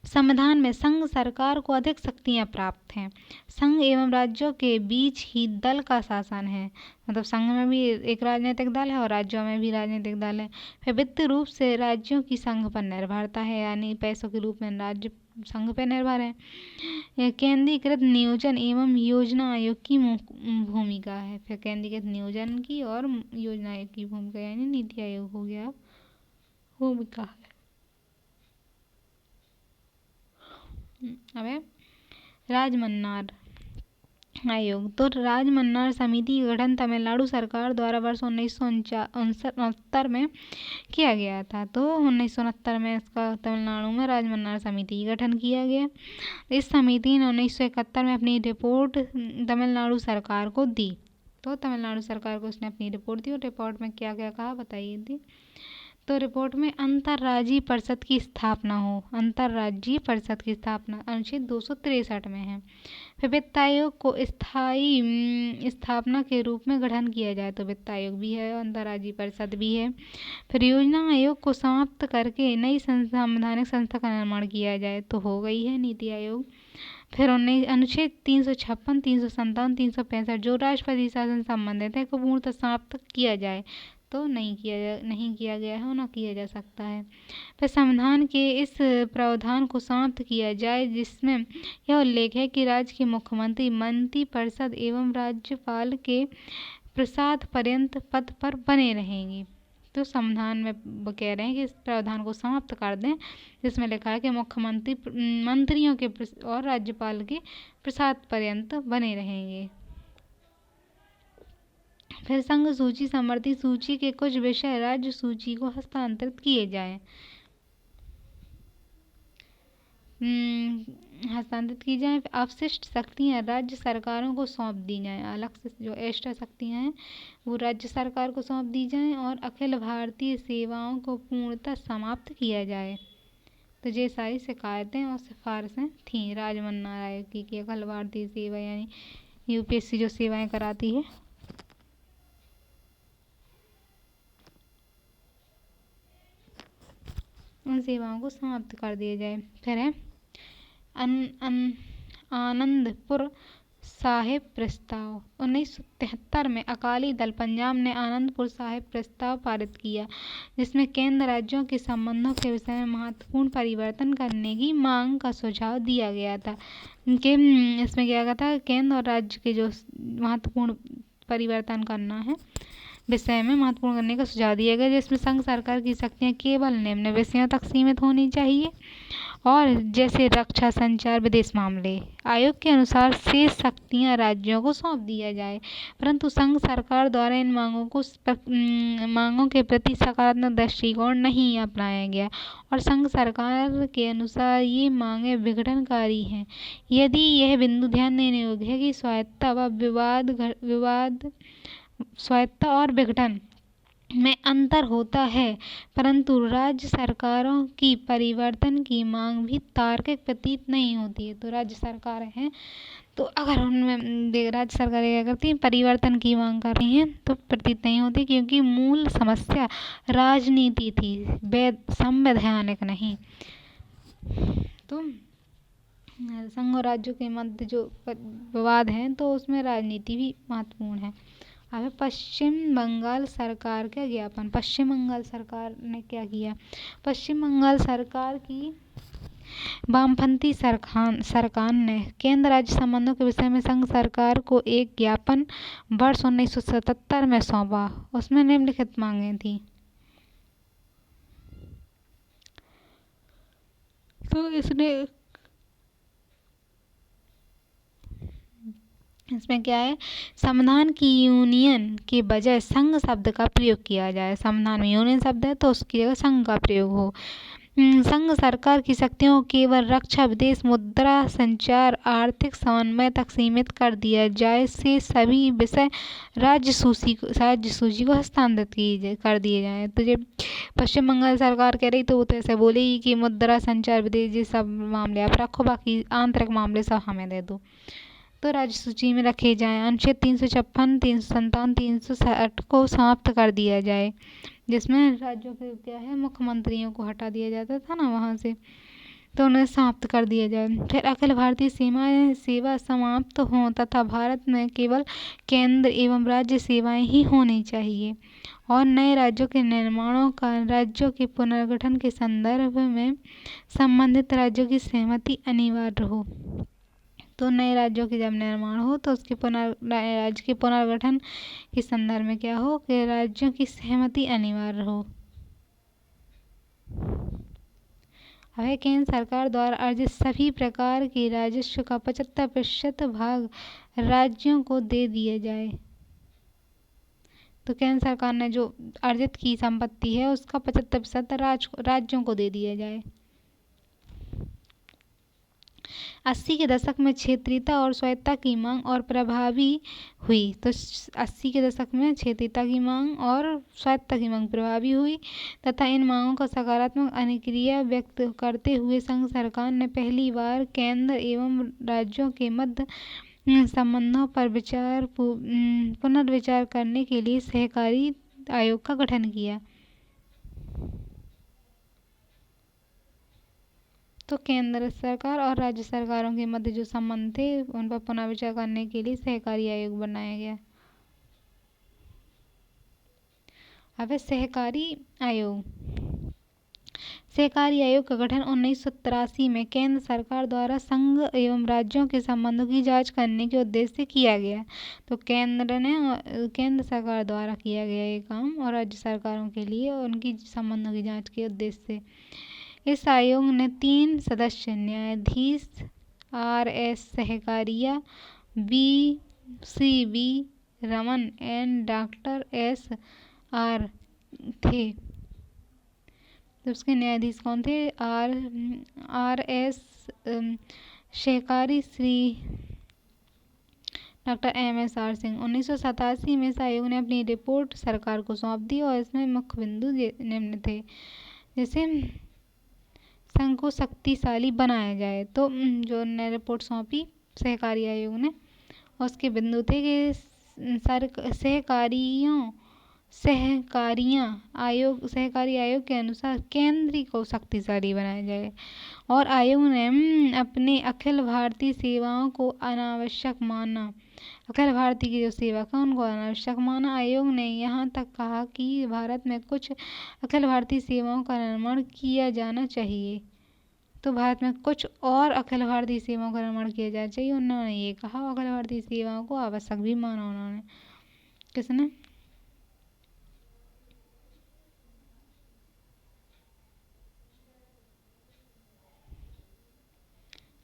संविधान में संघ सरकार को अधिक शक्तियां प्राप्त हैं। संघ एवं राज्यों के बीच ही दल का शासन है, मतलब संघ में भी एक राजनीतिक दल है और राज्यों में भी राजनीतिक दल है। फिर वित्तीय रूप से राज्यों की संघ पर निर्भरता है, यानी पैसों के रूप में राज्य संघ पर निर्भर है। केंद्रीकृत नियोजन एवं योजना आयोग की भूमिका है। फिर केंद्रीकृत नियोजन की और योजना आयोग की भूमिका, यानी नीति आयोग हो गया भूमिका है। अब राजमन्नार आयोग। तो राजमन्नार समिति का गठन तमिलनाडु सरकार द्वारा वर्ष 1969 में किया गया था। तो 1969 में इसका तमिलनाडु में राजमन्नार समिति का गठन किया गया। इस समिति ने 1971 में अपनी रिपोर्ट तमिलनाडु सरकार को दी। तो तमिलनाडु सरकार को उसने अपनी रिपोर्ट दी और रिपोर्ट में क्या क्या कहा बताइए थी। तो रिपोर्ट में अंतर्राज्यीय परिषद की स्थापना हो। अंतर्राज्यीय परिषद की स्थापना अनुच्छेद 263 में है। फिर वित्त आयोग को स्थायी स्थापना के रूप में गठन किया जाए, तो वित्त आयोग भी है, अंतर्राज्यीय परिषद भी है। फिर योजना आयोग को समाप्त करके नई संवैधानिक संस्था का निर्माण किया जाए, तो हो गई है नीति आयोग। फिर अनुच्छेद 356, 357, 365 जो राष्ट्रपति शासन संबंधित है को पूर्णतः समाप्त किया जाए, तो नहीं किया गया है और न किया जा सकता है। फिर संविधान के इस प्रावधान को समाप्त किया जाए जिसमें यह उल्लेख है कि राज्य के मुख्यमंत्री मंत्रिपरिषद एवं राज्यपाल के प्रसाद पर्यंत पद पर बने रहेंगे। तो संविधान में वो कह रहे हैं कि इस प्रावधान को समाप्त कर दें जिसमें लिखा है कि मुख्यमंत्री मंत्रियों के और राज्यपाल के प्रसाद पर्यंत बने रहेंगे। फिर संघ सूची समवर्ती सूची के कुछ विषय राज्य सूची को हस्तांतरित किए जाएं। हस्तांतरित की जाएं। अवशिष्ट शक्तियां राज्य सरकारों को सौंप दी जाएं। अलग से जो एक्स्ट्रा शक्तियां हैं वो राज्य सरकार को सौंप दी जाएं और अखिल भारतीय सेवाओं को पूर्णतः समाप्त किया जाए। तो ये सारी शिकायतें और सिफारिशें थीं राजमन्नार आयोग की कि अखिल भारतीय सेवा यानी यूपीएससी जो सेवाएं कराती है उन सेवाओं को समाप्त कर दिया जाए। फिर है आनंदपुर साहिब प्रस्ताव। 1973 में अकाली दल पंजाब ने आनंदपुर साहिब प्रस्ताव पारित किया जिसमें केंद्र राज्यों के संबंधों के विषय में महत्वपूर्ण परिवर्तन करने की मांग का सुझाव दिया गया था। कि इसमें क्या था, केंद्र और राज्य के जो महत्वपूर्ण परिवर्तन करना है विषय में महत्वपूर्ण करने का सुझाव दिया गया, जिसमें संघ सरकार की शक्तियां केवल निम्न विषयों तक सीमित होनी चाहिए और जैसे रक्षा, संचार, विदेश मामले। आयोग के अनुसार शेष शक्तियां राज्यों को सौंप दिया जाए, परंतु संघ सरकार द्वारा इन मांगों के प्रति सकारात्मक दृष्टिकोण नहीं अपनाया गया और संघ सरकार के अनुसार ये मांगे विघटनकारी हैं। यदि यह बिंदु ध्यान देने योग्य है कि स्वायत्तता और विघटन में अंतर होता है, परंतु राज्य सरकारों की परिवर्तन की मांग भी तार्किक प्रतीत नहीं होती है। तो राज्य सरकारें हैं, तो अगर उनमें राज्य सरकारें क्या करती हैं, परिवर्तन की मांग कर रही हैं तो प्रतीत नहीं होती, क्योंकि मूल समस्या राजनीति थी, संवैधानिक नहीं। तो संघ और राज्यों के मध्य जो विवाद हैं तो उसमें राजनीति भी महत्वपूर्ण है। अब पश्चिम बंगाल सरकार का ज्ञापन। पश्चिम बंगाल सरकार ने क्या किया, पश्चिम बंगाल सरकार की वामपंथी सरकार ने केंद्र राज्य संबंधों के विषय में संघ सरकार को एक ज्ञापन वर्ष 1977 में सौंपा। उसमें निम्नलिखित मांगे थी। तो इसमें क्या है, संविधान की यूनियन के बजाय संघ शब्द का प्रयोग किया जाए। संविधान में यूनियन शब्द है तो उसकी जगह संघ का प्रयोग हो। संघ सरकार की शक्तियों को केवल रक्षा, विदेश, मुद्रा, संचार, आर्थिक समन्वय तक सीमित कर दिया जाए। से सभी विषय राज्य सूची को हस्तांतरित कर दिए जाए। तो जब पश्चिम बंगाल सरकार कह रही तो वो तो ऐसे बोलेगी कि मुद्रा, संचार, विदेश ये सब मामले आप रखो, बाकी आंतरिक मामले सब हमें दे दो, तो राज्य सूची में रखे जाएं। अनुच्छेद 356, 357, 360 को समाप्त कर दिया जाए, जिसमें राज्यों के क्या है मुख्यमंत्रियों को हटा दिया जाता था ना वहाँ से। तो उन्हें समाप्त कर दिया जाए। फिर अखिल भारतीय सेवा समाप्त हों तथा भारत में केवल केंद्र एवं राज्य सेवाएं ही होनी चाहिए और नए राज्यों के निर्माणों का राज्यों के पुनर्गठन के संदर्भ में संबंधित राज्यों की सहमति अनिवार्य हो। तो नए राज्यों के जब निर्माण हो तो उसके राज्य के पुनर्गठन के संदर्भ में क्या हो कि राज्यों की सहमति अनिवार्य हो। वह केंद्र सरकार द्वारा अर्जित सभी प्रकार के राजस्व का 75% भाग राज्यों को दे दिया जाए। तो केंद्र सरकार ने जो अर्जित की संपत्ति है उसका 75% राज्यों को दे दिया जाए। 80 के दशक में क्षेत्रीयता और स्वायत्तता की मांग और प्रभावी हुई। तो 80 के दशक में क्षेत्रीयता की मांग और स्वायत्तता की मांग प्रभावी हुई तथा इन मांगों का सकारात्मक अनुक्रिया व्यक्त करते हुए संघ सरकार ने पहली बार केंद्र एवं राज्यों के मध्य संबंधों पर पुनर्विचार करने के लिए सहकारी आयोग का गठन किया। तो केंद्र सरकार और राज्य सरकारों के मध्य जो संबंध थे उन पर पुनः विचार करने के लिए सहकारी आयोग बनाया गया। अब सहकारी आयोग का गठन 1983 में केंद्र सरकार द्वारा संघ एवं राज्यों के संबंधों की जांच करने के उद्देश्य से किया गया। तो केंद्र सरकार द्वारा किया गया ये काम और राज्य सरकारों के लिए उनकी संबंधों की जांच के उद्देश्य से। इस आयोग ने 3 सदस्य न्यायाधीश R.S. सहकारिया, V.C.V. Raman and doctor S.R. थे। तो उसके न्यायाधीश कौन थे? R.S. सहकारी श्री डॉक्टर M.S.R. सिंह। 1987 में इस आयोग ने अपनी रिपोर्ट सरकार को सौंप दी और इसमें मुख्य बिंदु निम्न थे। जैसे संघ को शक्तिशाली बनाया जाए, तो जो ने रिपोर्ट सौंपी सहकारी आयोग ने उसके बिंदु थे कि सहकारी आयोग के अनुसार केंद्र को शक्तिशाली बनाया जाए और आयोग ने अपने अखिल भारतीय सेवाओं को अनावश्यक माना। अखिल भारतीय की जो सेवा का उनको अनावश्यक माना। आयोग ने यहाँ तक कहा कि भारत में कुछ अखिल भारतीय सेवाओं का निर्माण किया जाना चाहिए। तो भारत में कुछ और अखिल भारतीय सेवाओं का निर्माण किया जाना चाहिए उन्होंने ये कहा। अखिल भारतीय सेवाओं को आवश्यक भी माना उन्होंने। किसने?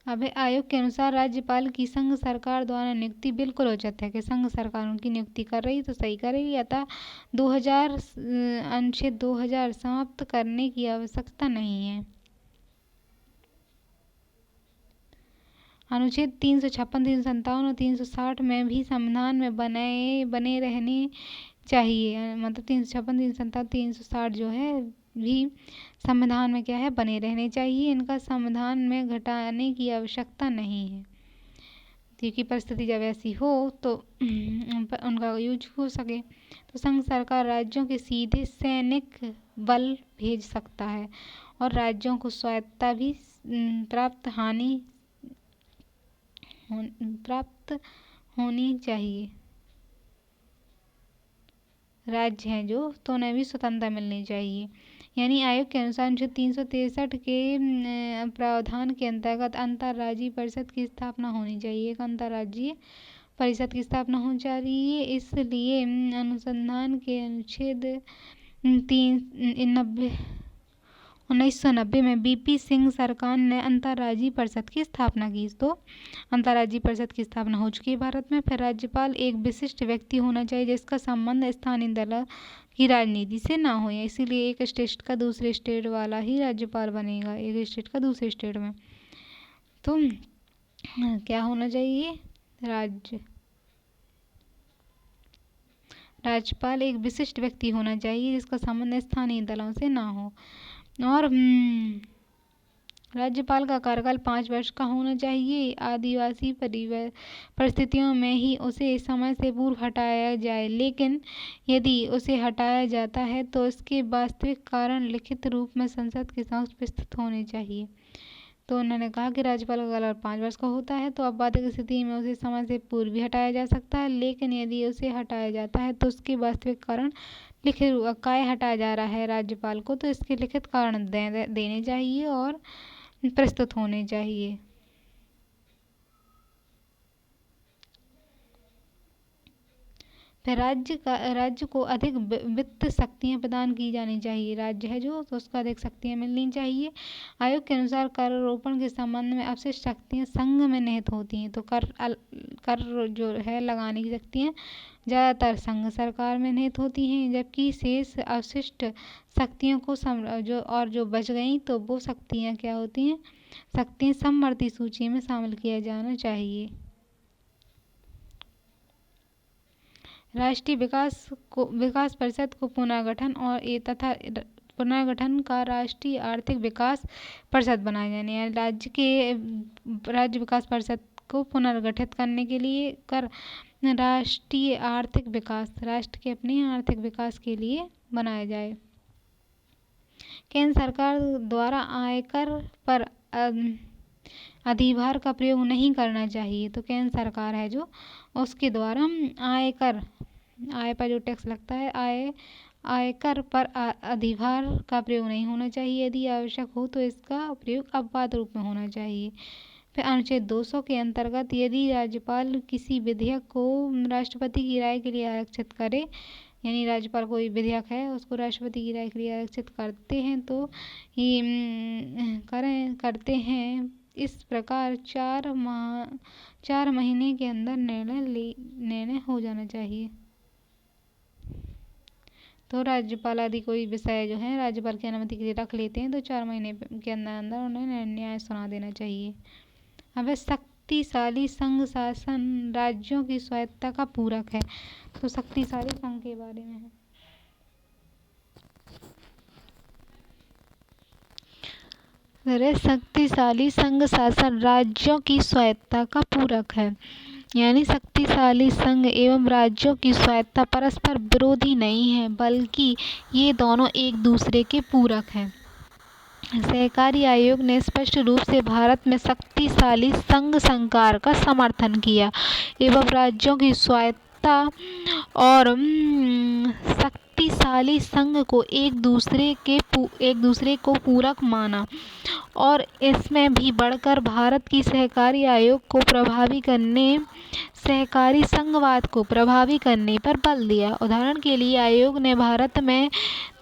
अब आयोग के अनुसार राज्यपाल की संघ सरकार द्वारा नियुक्ति बिल्कुल उचित है कि संघ सरकार उनकी नियुक्ति कर रही तो सही करेगी। अतः अनुच्छेद 2000 समाप्त करने की आवश्यकता नहीं है। अनुच्छेद 356, 357 और 360 में भी संविधान में बने रहने चाहिए। मतलब 356, 357, 360 जो है भी संविधान में क्या है बने रहने चाहिए। इनका संविधान में घटाने की आवश्यकता नहीं है क्योंकि परिस्थिति जब ऐसी हो तो उनका यूज हो सके। तो संघ सरकार राज्यों के सीधे सैनिक बल भेज सकता है और राज्यों को स्वायत्तता भी प्राप्त होनी चाहिए। राज्य हैं जो तो उन्हें भी स्वतंत्रता मिलनी चाहिए। यानी आयोग के अनुसार अनुच्छेद 363 के प्रावधान के अंतर्गत अंतर्राज्यीय परिषद की स्थापना होनी चाहिए। एक अंतर्राज्यीय परिषद की स्थापना होनी चाहिए। इसलिए अनुसंधान के अनुच्छेद 1990 में बीपी सिंह सरकार ने अंतर्राज्यीय परिषद की स्थापना की। तो अंतर्राज्यीय परिषद की स्थापना हो चुकी है भारत में। फिर राज्यपाल एक विशिष्ट व्यक्ति होना चाहिए जिसका संबंध स्थानीय दल की राजनीति से ना हो। इसीलिए एक स्टेट का दूसरे स्टेट वाला ही राज्यपाल बनेगा, एक स्टेट का दूसरे स्टेट में। तो क्या होना चाहिए? राज्यपाल एक विशिष्ट व्यक्ति होना चाहिए जिसका संबंध स्थानीय दलों से ना हो। और राज्यपाल का कार्यकाल 5 वर्ष का होना चाहिए। आदिवासी परिस्थितियों में ही उसे समय से पूर्व हटाया जाए, लेकिन यदि उसे हटाया जाता है तो इसके वास्तविक कारण लिखित रूप में संसद के समक्ष प्रस्तुत होने चाहिए। तो उन्होंने कहा कि राज्यपाल का काल 5 वर्ष का होता है, तो आपातक स्थिति में उसे समय से पूर्व भी हटाया जा सकता है, लेकिन यदि उसे हटाया जाता है तो उसके वास्तविक कारण लिखित काय हटाया जा रहा है राज्यपाल को, तो इसके लिखित कारण देने चाहिए और प्रस्तुत होने चाहिए। फिर राज्य को अधिक वित्त शक्तियां प्रदान की जानी चाहिए। राज्य है जो, तो उसको अधिक शक्तियां मिलनी चाहिए। आयोग के अनुसार कर आरोपण के संबंध में अवशिष्ट शक्तियां संघ में निहित होती हैं। तो कर जो है लगाने की शक्तियां ज़्यादातर संघ सरकार में निहित होती हैं, जबकि शेष अवशिष्ट शक्तियों को जो बच गई तो वो शक्तियां क्या होती हैं, शक्तियां समवर्ती सूची में शामिल किया जाना चाहिए। राष्ट्रीय विकास परिषद को पुनर्गठन का राष्ट्रीय आर्थिक विकास परिषद बनाया जाने, यानी राज्य विकास परिषद को पुनर्गठित करने के लिए राष्ट्र के अपने आर्थिक विकास के लिए बनाया जाए। केंद्र सरकार द्वारा आयकर पर अधिभार का प्रयोग नहीं करना चाहिए। तो केंद्र सरकार है जो, उसके द्वारा आय पर जो टैक्स लगता है, आयकर पर अधिभार का प्रयोग नहीं होना चाहिए। यदि आवश्यक हो तो इसका प्रयोग अपवाद रूप में होना चाहिए। फिर अनुच्छेद 200 के अंतर्गत यदि राज्यपाल किसी विधेयक को राष्ट्रपति की राय के लिए आरक्षित करे, यानी राज्यपाल कोई विधेयक है उसको राष्ट्रपति की राय के लिए आरक्षित करते हैं, तो ये करते हैं इस प्रकार 4 महीने के अंदर निर्णय हो जाना चाहिए। तो राज्यपाल यदि कोई विषय जो है राज्यपाल की अनुमति के लिए रख लेते हैं तो 4 महीने के अंदर उन्हें न्याय सुना देना चाहिए। अब शक्तिशाली संघ शासन राज्यों की स्वायत्तता का पूरक है। तो शक्तिशाली संघ के बारे में है, शक्तिशाली संघ शासन राज्यों की स्वायत्तता का पूरक है, यानी शक्तिशाली संघ एवं राज्यों की स्वायत्तता परस्पर विरोधी नहीं है, बल्कि ये दोनों एक दूसरे के पूरक हैं। सहकारी आयोग ने स्पष्ट रूप से भारत में शक्तिशाली संघ सरकार का समर्थन किया एवं राज्यों की स्वायत्तता और शक्तिशाली संघ को एक दूसरे को पूरक माना, और इसमें भी बढ़कर भारत की सहकारी आयोग को सहकारी संघवाद को प्रभावी करने पर बल दिया। उदाहरण के लिए आयोग ने भारत में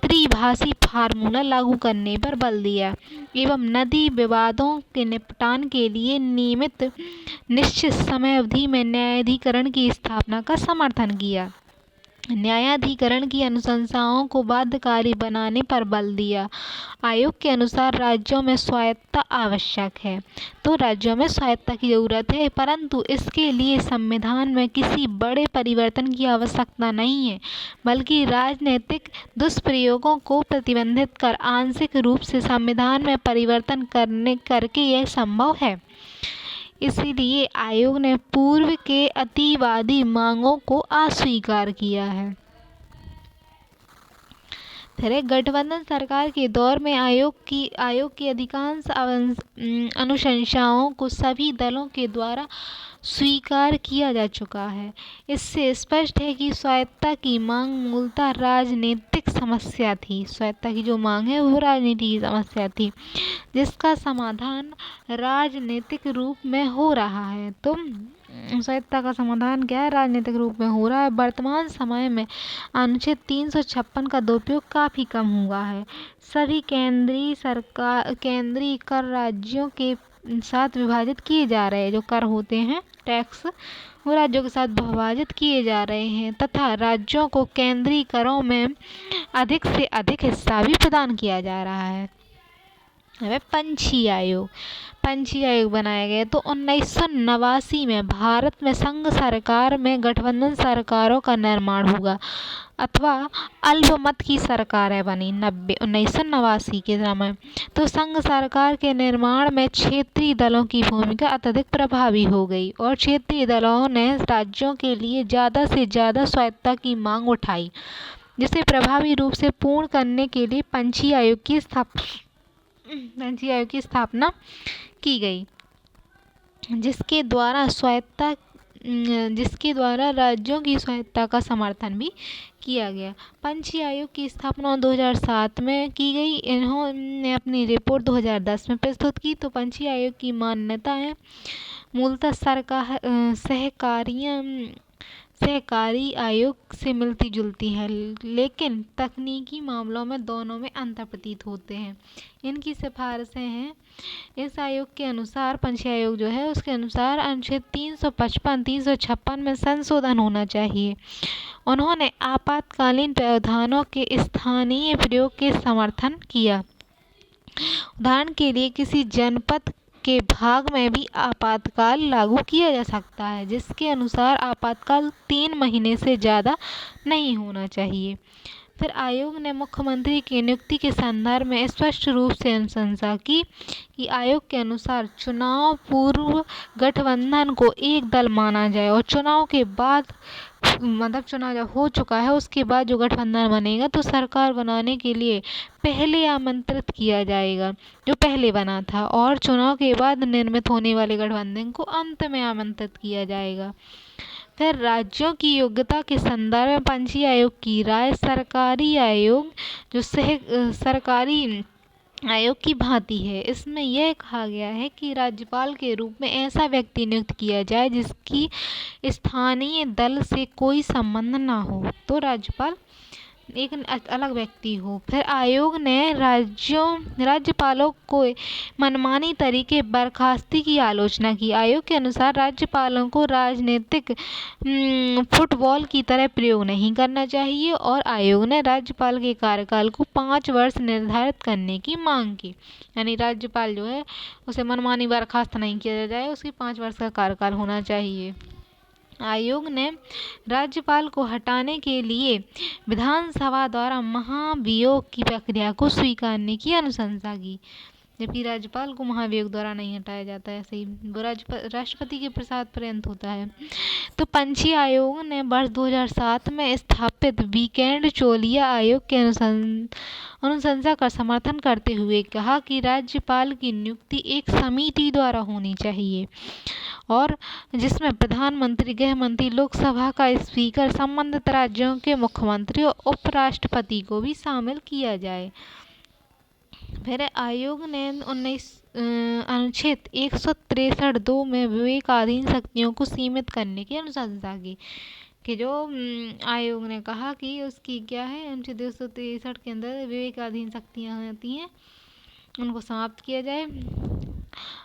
त्रिभाषी फार्मूला लागू करने पर बल दिया एवं नदी विवादों के निपटान के लिए निश्चित समय अवधि में न्यायाधिकरण की स्थापना का समर्थन किया। न्यायाधिकरण की अनुशंसाओं को बाध्यकारी बनाने पर बल दिया। आयोग के अनुसार राज्यों में स्वायत्तता आवश्यक है। तो राज्यों में स्वायत्तता की जरूरत है, परंतु इसके लिए संविधान में किसी बड़े परिवर्तन की आवश्यकता नहीं है, बल्कि राजनीतिक दुष्प्रयोगों को प्रतिबंधित कर आंशिक रूप से संविधान में परिवर्तन करके यह संभव है। इसलिए आयोग ने पूर्व के अतिवादी मांगों को अस्वीकार किया है। फिर गठबंधन सरकार के दौर में आयोग की अधिकांश अनुशंसाओं को सभी दलों के द्वारा स्वीकार किया जा चुका है। इससे स्पष्ट है कि स्वायत्तता की मांग मूलतः राजनीतिक समस्या थी। स्वायत्तता की जो मांग है वो राजनीति की समस्या थी, जिसका समाधान राजनीतिक रूप में हो रहा है। तो स्वायत्तता का समाधान क्या है, राजनीतिक रूप में हो रहा है। वर्तमान समय में अनुच्छेद 356 का दुरुपयोग काफ़ी कम हुआ है। सभी केंद्रीय कर राज्यों के साथ विभाजित किए जा रहे हैं। जो कर होते हैं टैक्स, वो राज्यों के साथ विभाजित किए जा रहे हैं तथा राज्यों को केंद्रीय करों में अधिक से अधिक हिस्सा भी प्रदान किया जा रहा है। पंछी आयोग बनाए गए। तो 1989 में भारत में संघ सरकार में गठबंधन सरकारों का निर्माण हुआ अथवा अल्पमत की सरकारें बनी 1989 के समय। तो संघ सरकार के निर्माण में क्षेत्रीय दलों की भूमिका अत्यधिक प्रभावी हो गई और क्षेत्रीय दलों ने राज्यों के लिए ज़्यादा से ज़्यादा स्वायत्तता की मांग उठाई, जिसे प्रभावी रूप से पूर्ण करने के लिए पंछी आयोग की पंचायती आयोग की स्थापना की गई, जिसके द्वारा राज्यों की स्वायत्तता का समर्थन भी किया गया। पंचायती आयोग की स्थापना 2007 में की गई। इन्होंने अपनी रिपोर्ट 2010 में प्रस्तुत की। तो पंचायती आयोग की मान्यताएं मूलतः सहकारी आयोग से मिलती जुलती है, लेकिन तकनीकी मामलों में दोनों में अंतर प्रतीत होते हैं। इनकी सिफारिशें हैं। इस आयोग के अनुसार, पंचायती आयोग जो है उसके अनुसार अनुच्छेद 355, 356 में संशोधन होना चाहिए। उन्होंने आपातकालीन प्रावधानों के स्थानीय प्रयोग के समर्थन किया। उदाहरण के लिए किसी जनपद के भाग में भी आपातकाल लागू किया जा सकता है, जिसके अनुसार आपातकाल 3 महीने से ज़्यादा नहीं होना चाहिए। फिर आयोग ने मुख्यमंत्री की नियुक्ति के संदर्भ में स्पष्ट रूप से अनुशंसा की कि आयोग के अनुसार चुनाव पूर्व गठबंधन को एक दल माना जाए और चुनाव के बाद, मतलब चुनाव जब हो चुका है उसके बाद जो गठबंधन बनेगा तो सरकार बनाने के लिए पहले आमंत्रित किया जाएगा जो पहले बना था, और चुनाव के बाद निर्मित होने वाले गठबंधन को अंत में आमंत्रित किया जाएगा। फिर राज्यों की योग्यता के संदर्भ में पंचायती आयोग की राय सरकारी आयोग की भांति है। इसमें यह कहा गया है कि राज्यपाल के रूप में ऐसा व्यक्ति नियुक्त किया जाए जिसकी स्थानीय दल से कोई संबंध न हो, तो राज्यपाल एक अलग व्यक्ति हो। फिर आयोग ने राज्यपालों को मनमानी तरीके बर्खास्ती की आलोचना की। आयोग के अनुसार राज्यपालों को राजनीतिक फुटबॉल की तरह प्रयोग नहीं करना चाहिए, और आयोग ने राज्यपाल के कार्यकाल को 5 वर्ष निर्धारित करने की मांग की। यानी राज्यपाल जो है उसे मनमानी बर्खास्त नहीं किया जाए, उसकी 5 वर्ष का कार्यकाल होना चाहिए। आयोग ने राज्यपाल को हटाने के लिए विधानसभा द्वारा महाभियोग की प्रक्रिया को स्वीकारने की अनुशंसा की, जबकि राज्यपाल को महाभियोग द्वारा नहीं हटाया जाता है, ऐसे ही वो राष्ट्रपति के प्रसाद पर्यंत होता है। तो पंचायती आयोग ने वर्ष 2007 में स्थापित वीकेंड चोलिया आयोग के अनुशंसा का समर्थन करते हुए कहा कि राज्यपाल की नियुक्ति एक समिति द्वारा होनी चाहिए, और जिसमें प्रधानमंत्री, गृह मंत्री, लोकसभा का स्पीकर, संबंधित राज्यों के मुख्यमंत्री और उपराष्ट्रपति को भी शामिल किया जाए। फिर आयोग ने अनुच्छेद 163(2) में विवेकाधीन शक्तियों को सीमित करने की अनुशंसा की, कि जो आयोग ने कहा कि उसकी क्या है, अनुच्छेद 263 के अंदर विवेकाधीन शक्तियाँ होती हैं उनको समाप्त किया जाए।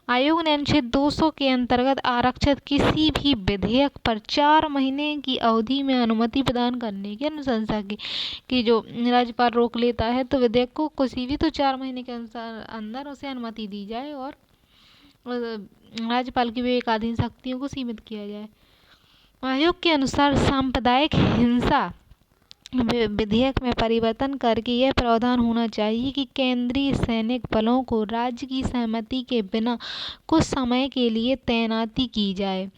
आयोग ने अनुच्छेद 200 के अंतर्गत आरक्षित किसी भी विधेयक पर 4 महीने की अवधि में अनुमति प्रदान करने की अनुशंसा की, कि जो राज्यपाल रोक लेता है तो विधेयक को किसी भी तो 4 महीने के अंदर उसे अनुमति दी जाए और राज्यपाल की विवेकाधीन शक्तियों को सीमित किया जाए। आयोग के अनुसार सांप्रदायिक हिंसा विधेयक में परिवर्तन करके यह प्रावधान होना चाहिए कि केंद्रीय सैनिक बलों को राज्य की सहमति के बिना कुछ समय के लिए तैनाती की जाए।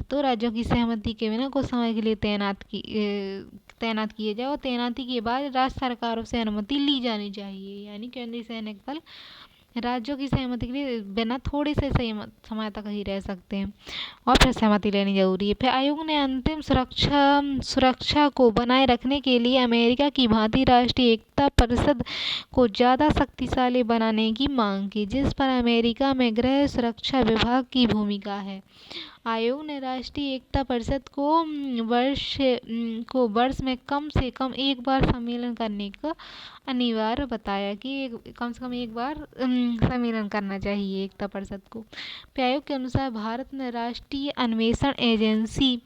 तो राज्यों की सहमति के बिना कुछ समय के लिए तैनात किए जाए, और तैनाती के बाद राज्य सरकारों से अनुमति ली जानी चाहिए। यानी केंद्रीय सैनिक बल राज्यों की सहमति के लिए बिना थोड़े से समय तक ही रह सकते हैं, और फिर सहमति लेनी जरूरी है। फिर आयोग ने अंतिम सुरक्षा को बनाए रखने के लिए अमेरिका की भांति राष्ट्रीय एकता परिषद को ज़्यादा शक्तिशाली बनाने की मांग की, जिस पर अमेरिका में गृह सुरक्षा विभाग की भूमिका है। आयोग ने राष्ट्रीय एकता परिषद को वर्ष में कम से कम एक बार सम्मेलन करने का अनिवार्य बताया, कि कम से कम एक बार सम्मेलन करना चाहिए एकता परिषद को। आयोग के अनुसार भारत में राष्ट्रीय अन्वेषण एजेंसी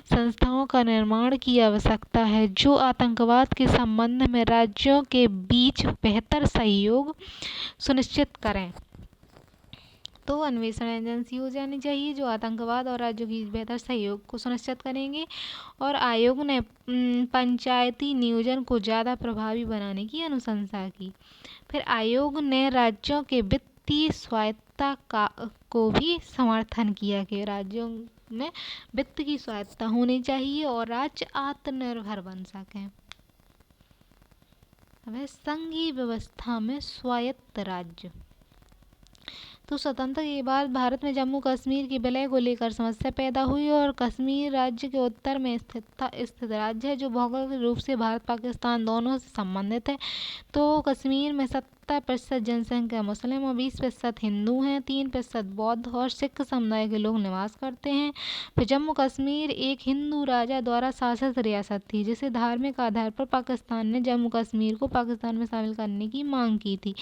संस्थाओं का निर्माण की आवश्यकता है, जो आतंकवाद के संबंध में राज्यों के बीच बेहतर सहयोग सुनिश्चित करें। तो अन्वेषण एजेंसी हो जानी चाहिए जो आतंकवाद और राज्यों के बीच बेहतर सहयोग को सुनिश्चित करेंगे। और आयोग ने पंचायती नियोजन को ज़्यादा प्रभावी बनाने की अनुशंसा की। फिर आयोग ने राज्यों के वित्तीय स्वायत्तता को भी समर्थन किया, कि राज्यों में वित्त की स्वायत्तता होनी चाहिए और राज्य आत्मनिर्भर बन सकें। अब संघीय व्यवस्था में स्वायत्त राज्य। तो स्वतंत्रता के बाद भारत में जम्मू कश्मीर के विलय को लेकर समस्या पैदा हुई और कश्मीर राज्य के उत्तर में स्थित राज्य है जो भौगोलिक रूप से भारत पाकिस्तान दोनों से संबंधित है। तो कश्मीर में 70% जनसंख्या मुस्लिम और 20% हिंदू हैं, 3% बौद्ध और सिख समुदाय के लोग निवास करते हैं। फिर जम्मू कश्मीर एक हिंदू राजा द्वारा शासित रियासत थी जिसे धार्मिक आधार पर पाकिस्तान ने जम्मू कश्मीर को पाकिस्तान में शामिल करने की मांग की थी,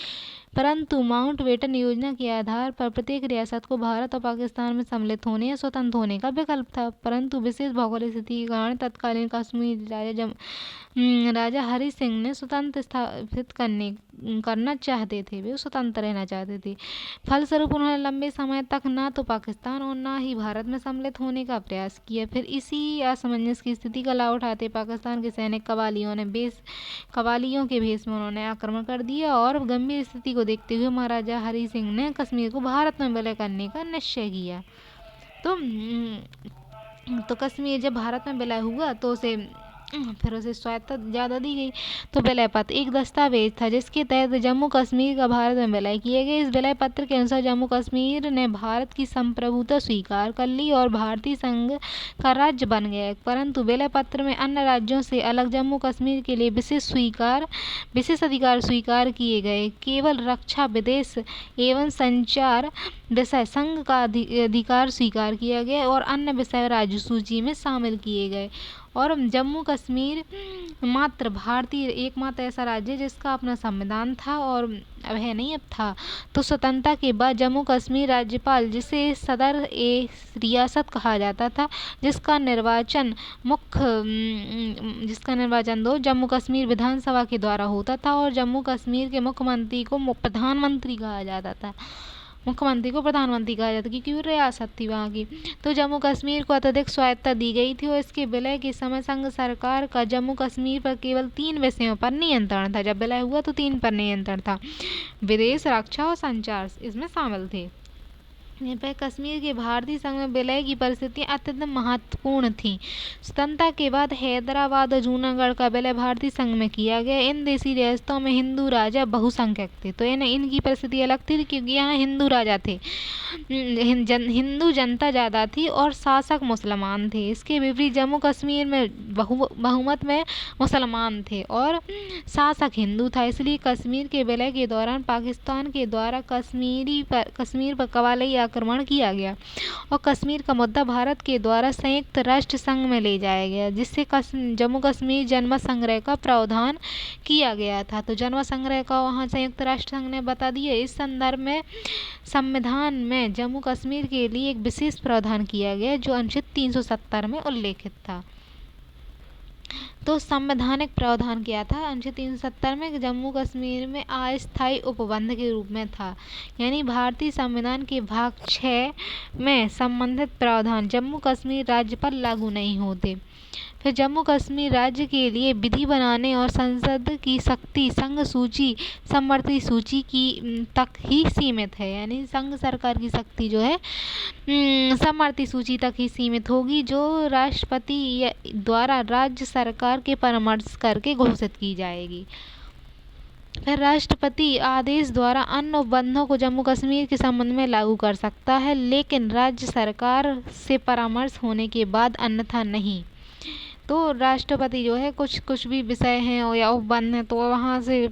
परंतु माउंटबेटन योजना के आधार पर प्रत्येक रियासत को भारत और पाकिस्तान में सम्मिलित होने या स्वतंत्र होने का विकल्प था। परंतु विशेष भौगोलिक स्थिति के कारण तत्कालीन कश्मीर राजा हरि सिंह ने स्वतंत्र स्थापित करना चाहते थे, वे स्वतंत्र रहना चाहते थे। फलस्वरूप उन्होंने लंबे समय तक ना तो पाकिस्तान और ना ही भारत में सम्मिलित होने का प्रयास किया। फिर इसी असमंजस की स्थिति का लाभ उठाते पाकिस्तान के सैनिक कबालियों के भेष में उन्होंने आक्रमण कर दिया और गंभीर स्थिति को देखते हुए महाराजा हरि सिंह ने कश्मीर को भारत में विलय करने का निश्चय किया। तो कश्मीर जब भारत में विलय हुआ तो फिर उसे स्वायत्तता ज़्यादा दी गई। तो विलय पत्र एक दस्तावेज था जिसके तहत जम्मू कश्मीर का भारत में विलय किया गया। इस विलय पत्र के अनुसार जम्मू कश्मीर ने भारत की संप्रभुता स्वीकार कर ली और भारतीय संघ का राज्य बन गया। परंतु विलय पत्र में अन्य राज्यों से अलग जम्मू कश्मीर के लिए विशेष अधिकार स्वीकार किए गए। केवल रक्षा, विदेश एवं संचार विषय संघ का अधिकार स्वीकार किया गया और अन्य विषय राज्य सूची में शामिल किए गए। और जम्मू कश्मीर भारतीय एकमात्र ऐसा राज्य जिसका अपना संविधान था और अब है नहीं, अब था। तो स्वतंत्रता के बाद जम्मू कश्मीर राज्यपाल जिसे सदर ए रियासत कहा जाता था जिसका निर्वाचन जम्मू कश्मीर विधानसभा के द्वारा होता था और जम्मू कश्मीर के मुख्यमंत्री को प्रधानमंत्री कहा जाता था क्योंकि वो रियासत थी वहाँ की। तो जम्मू कश्मीर को अत्यधिक स्वायत्तता दी गई थी और इसके विलय के समय संघ सरकार का जम्मू कश्मीर पर केवल 3 विषयों पर नियंत्रण था। जब विलय हुआ तो 3 पर नियंत्रण था, विदेश, रक्षा और संचार इसमें शामिल थे। कश्मीर के भारतीय संघ में विलय की परिस्थितियाँ अत्यंत महत्वपूर्ण थीं। स्वतंत्रता के बाद हैदराबाद और जूनागढ़ का विलय भारतीय संघ में किया गया। इन देशी रियासतों में हिंदू राजा बहुसंख्यक थे, तो इनकी परिस्थिति अलग थी क्योंकि यहाँ हिंदू राजा थे, हिंदू जनता ज़्यादा थी और शासक मुसलमान थे। इसके विपरीत जम्मू कश्मीर में बहुमत में मुसलमान थे और शासक हिंदू था। इसलिए कश्मीर के विलय के दौरान पाकिस्तान के द्वारा कश्मीर पर कबाली आक्रमण किया गया और कश्मीर का मुद्दा भारत के द्वारा संयुक्त राष्ट्र संघ में ले जाया गया, जिससे जम्मू कश्मीर जनमत संग्रह का प्रावधान किया गया था। तो जनमत संग्रह का वहाँ संयुक्त राष्ट्र संघ ने बता दिया। इस संदर्भ में संविधान में जम्मू कश्मीर के लिए एक विशेष प्रावधान किया गया जो अनुच्छेद 370 में उल्लेखित था। तो संवैधानिक प्रावधान क्या था? अनुच्छेद 370 में जम्मू कश्मीर में अस्थायी उपबंध के रूप में था, यानी भारतीय संविधान के भाग 6 में संबंधित प्रावधान जम्मू कश्मीर राज्य पर लागू नहीं होते। फिर जम्मू कश्मीर राज्य के लिए विधि बनाने और संसद की शक्ति संघ सूची समवर्ती सूची की तक ही सीमित है, यानी संघ सरकार की शक्ति जो है समवर्ती सूची तक ही सीमित होगी, जो राष्ट्रपति द्वारा राज्य सरकार के परामर्श करके घोषित की जाएगी। फिर राष्ट्रपति आदेश द्वारा अन्य उपबंधों को जम्मू कश्मीर के संबंध में लागू कर सकता है, लेकिन राज्य सरकार से परामर्श होने के बाद अन्यथा नहीं। तो राष्ट्रपति जो है कुछ भी विषय हैं या उपबंध हैं तो वहाँ से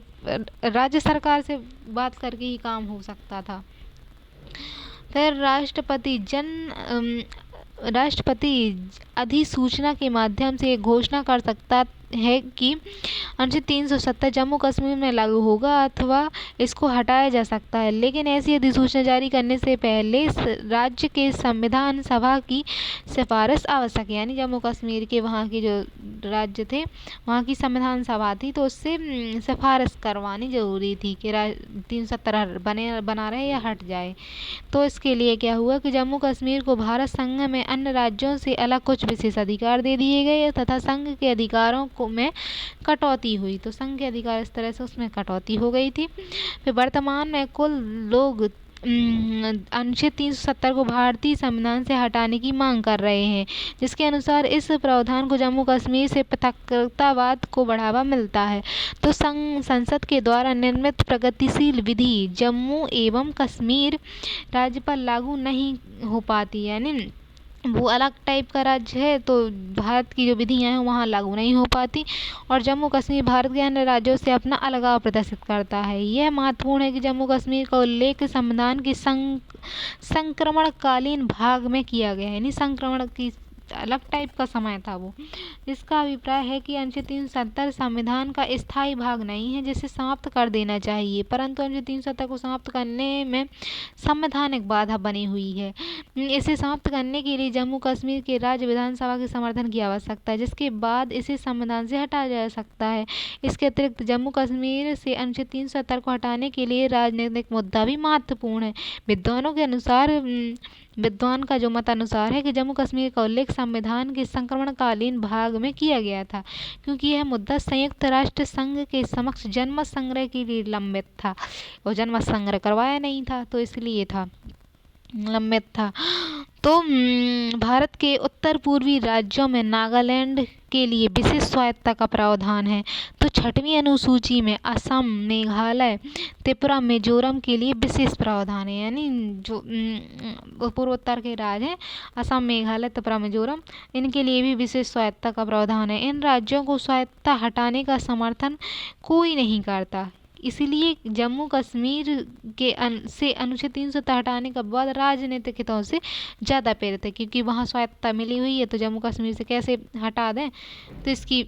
राज्य सरकार से बात करके ही काम हो सकता था। फिर राष्ट्रपति अधिसूचना के माध्यम से घोषणा कर सकता है कि अनुच्छेद 370 जम्मू कश्मीर में लागू होगा अथवा इसको हटाया जा सकता है, लेकिन ऐसी अधिसूचना जारी करने से पहले राज्य के संविधान सभा की सिफारिश आवश्यक है। यानी जम्मू कश्मीर के वहाँ के जो राज्य थे वहाँ की संविधान सभा थी तो उससे सिफारिश करवानी जरूरी थी कि 370 बना रहे या हट जाए। तो इसके लिए क्या हुआ कि जम्मू कश्मीर को भारत संघ में अन्य राज्यों से अलग कुछ विशेष अधिकार दे दिए गए तथा संघ के अधिकारों में कटौती हुई। तो संघ के अधिकार इस तरह से उसमें कटौती हो गई थी। फिर वर्तमान में कुल लोग अनुच्छेद 370 को भारतीय संविधान से हटाने की मांग कर रहे हैं, जिसके अनुसार इस प्रावधान को जम्मू कश्मीर से पृथकतावाद को बढ़ावा मिलता है। तो संसद के द्वारा निर्मित प्रगतिशील विधि जम्मू एवं कश्मीर राज्य पर लागू नहीं हो पाती, यानी वो अलग टाइप का राज्य है तो भारत की जो विधियाँ हैं वहाँ लागू नहीं हो पाती, और जम्मू कश्मीर भारत के अन्य राज्यों से अपना अलगाव प्रदर्शित करता है। यह महत्वपूर्ण है कि जम्मू कश्मीर का उल्लेख संविधान के संक्रमणकालीन भाग में किया गया है, यानी संक्रमण की अलग टाइप का समय था वो। इसका अभिप्राय है कि अनुच्छेद 370 संविधान का स्थायी भाग नहीं है जिसे समाप्त कर देना चाहिए, परंतु अनुच्छेद 370 को समाप्त करने में संवैधानिक बाधा बनी हुई है। इसे समाप्त करने के लिए जम्मू कश्मीर के राज्य विधानसभा के समर्थन की आवश्यकता है, जिसके बाद इसे संविधान से हटाया जा सकता है। इसके अतिरिक्त जम्मू कश्मीर से अनुच्छेद 370 को हटाने के लिए राजनीतिक मुद्दा भी महत्वपूर्ण है। विद्वान का जो मत अनुसार है कि जम्मू कश्मीर का उल्लेख संविधान के संक्रमणकालीन भाग में किया गया था, क्योंकि यह मुद्दा संयुक्त राष्ट्र संघ के समक्ष जनमत संग्रह के लिए लंबित था, और जनमत संग्रह करवाया नहीं था तो इसलिए था लंबित था। तो भारत के उत्तर पूर्वी राज्यों में नागालैंड के लिए विशेष स्वायत्तता का प्रावधान है, तो 6वीं अनुसूची में असम, मेघालय, त्रिपुरा, मिजोरम के लिए विशेष प्रावधान है, यानी जो पूर्वोत्तर के राज्य हैं असम, मेघालय, त्रिपुरा, मिजोरम, इनके लिए भी विशेष स्वायत्तता का प्रावधान है। इन राज्यों को स्वायत्तता हटाने का समर्थन कोई नहीं करता, इसलिए जम्मू कश्मीर से अनुच्छेद 370 हटाने के बाद राजनीतिक हितों से ज़्यादा प्रेरित है, क्योंकि वहाँ स्वायत्तता मिली हुई है तो जम्मू कश्मीर से कैसे हटा दें, तो इसकी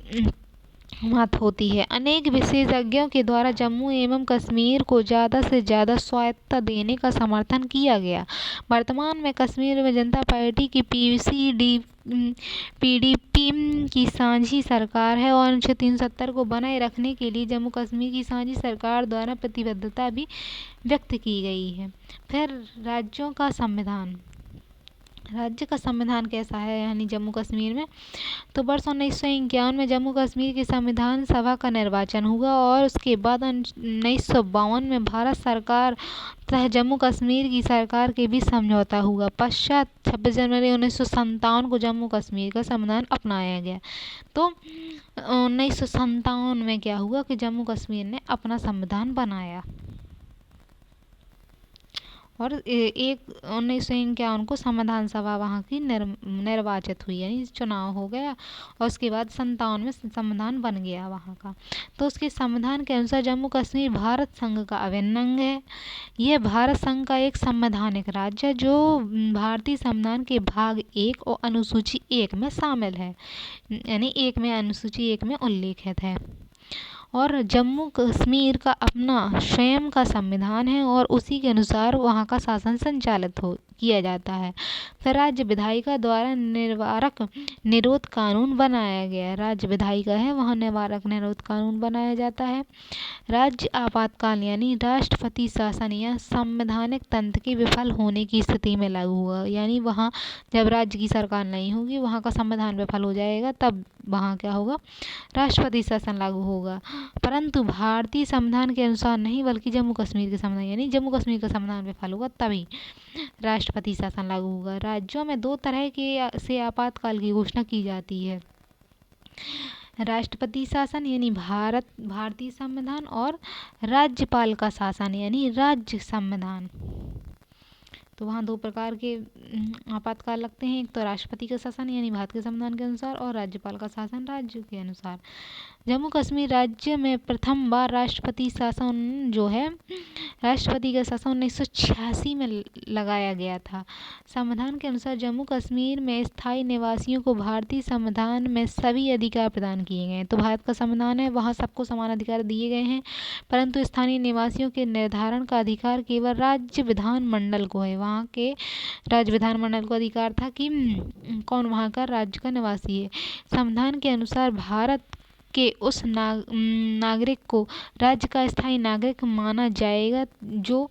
बात होती है। अनेक विशेषज्ञों के द्वारा जम्मू एवं कश्मीर को ज़्यादा से ज़्यादा स्वायत्तता देने का समर्थन किया गया। वर्तमान में कश्मीर में जनता पार्टी की PDP की साझी सरकार है, और अनुच्छेद 370 को बनाए रखने के लिए जम्मू कश्मीर की साझी सरकार द्वारा प्रतिबद्धता भी व्यक्त की गई है। फिर राज्य का संविधान कैसा है, यानी जम्मू कश्मीर में, तो वर्ष 1951 में जम्मू कश्मीर की संविधान सभा का निर्वाचन हुआ, और उसके बाद 1952 में भारत सरकार तथा जम्मू कश्मीर की सरकार के बीच समझौता हुआ। पश्चात 26 जनवरी 1957 को जम्मू कश्मीर का संविधान अपनाया गया। तो 1957 में क्या हुआ कि जम्मू कश्मीर ने अपना संविधान बनाया, और 1951 को संविधान सभा वहाँ की निर्वाचित हुई, यानी चुनाव हो गया, और उसके बाद 57 में संविधान बन गया वहाँ का। तो उसके संविधान के अनुसार जम्मू कश्मीर भारत संघ का अभिन्न अंग है। यह भारत संघ का एक संवैधानिक राज्य है जो भारतीय संविधान के भाग 1 और अनुसूची 1 में शामिल है, यानी अनुसूची 1 में उल्लेखित है। और जम्मू कश्मीर का अपना स्वयं का संविधान है, और उसी के अनुसार वहाँ का शासन संचालित किया जाता है। फिर राज्य विधायिका द्वारा निवारक निरोध कानून बनाया गया। राज्य विधायिका है, वहाँ निवारक निरोध कानून बनाया जाता है। राज्य आपातकाल यानी राष्ट्रपति शासन या संवैधानिक तंत्र के विफल होने की स्थिति में लागू हुआ, यानी वहाँ जब राज्य की सरकार नहीं होगी, वहाँ का संविधान विफल हो जाएगा, तब वहाँ क्या होगा, राष्ट्रपति शासन लागू होगा। परंतु भारतीय संविधान के अनुसार नहीं, बल्कि जम्मू कश्मीर के संविधान, यानी जम्मू कश्मीर का संविधान विफल होगा तभी राष्ट्रपति शासन लागू होगा। राज्यों में 2 तरह से आपातकाल की घोषणा की जाती है, राष्ट्रपति शासन यानी भारतीय संविधान, और राज्यपाल का शासन यानी राज्य संविधान। तो वहाँ 2 प्रकार के आपातकाल लगते हैं, एक तो राष्ट्रपति का शासन यानी भारत के संविधान के अनुसार, और राज्यपाल का शासन राज्य के अनुसार। जम्मू कश्मीर राज्य में प्रथम बार राष्ट्रपति शासन जो है, राष्ट्रपति का शासन 1986 में लगाया गया था। संविधान के अनुसार जम्मू कश्मीर में स्थायी निवासियों को भारतीय संविधान में सभी अधिकार प्रदान किए गए हैं। तो भारत का संविधान है, वहाँ सबको समान अधिकार दिए गए हैं, परंतु स्थानीय निवासियों के निर्धारण का अधिकार केवल राज्य विधानमंडल को है। वहाँ के राज्य विधानमंडल को अधिकार था कि कौन वहाँ का राज्य का निवासी है। संविधान के अनुसार भारत के उस नागरिक को राज्य का स्थायी नागरिक माना जाएगा जो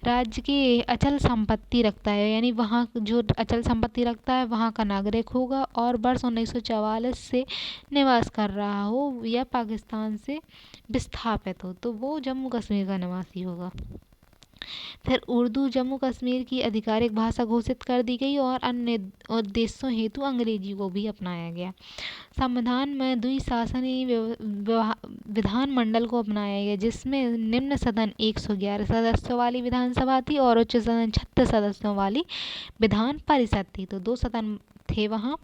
राज्य की अचल संपत्ति रखता है, यानी वहाँ जो अचल संपत्ति रखता है वहाँ का नागरिक होगा, और वर्ष 1944 से निवास कर रहा हो या पाकिस्तान से विस्थापित हो, तो वो जम्मू कश्मीर का निवासी होगा। फिर उर्दू जम्मू कश्मीर की आधिकारिक भाषा घोषित कर दी गई और अन्य उद्देश्यों हेतु अंग्रेजी को भी अपनाया गया। संविधान में द्विशासनीय विधानमंडल को अपनाया गया, जिसमें निम्न सदन 111 सदस्यों वाली विधानसभा थी और उच्च सदन 36 सदस्यों वाली विधान परिषद थी। तो 2 सदन थे वहाँ,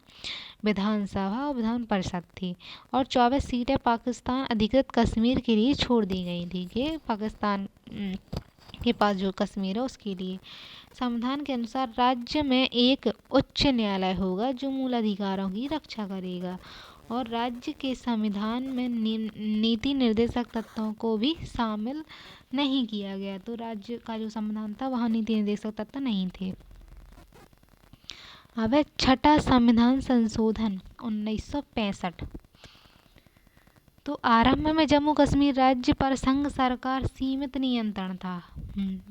विधानसभा और विधान परिषद थी। और 24 सीटें पाकिस्तान अधिकृत कश्मीर के लिए छोड़ दी गई थी, कि पाकिस्तान के पास जो कश्मीर है उसके लिए। संविधान के अनुसार राज्य में एक उच्च न्यायालय होगा जो मूल अधिकारों की रक्षा करेगा, और राज्य के संविधान में नीति निर्देशक तत्वों को भी शामिल नहीं किया गया। तो राज्य का जो संविधान था वहाँ नीति निर्देशक तत्व नहीं थे। अब है छठा संविधान संशोधन 1965। तो आरंभ में जम्मू कश्मीर राज्य पर संघ सरकार सीमित नियंत्रण था।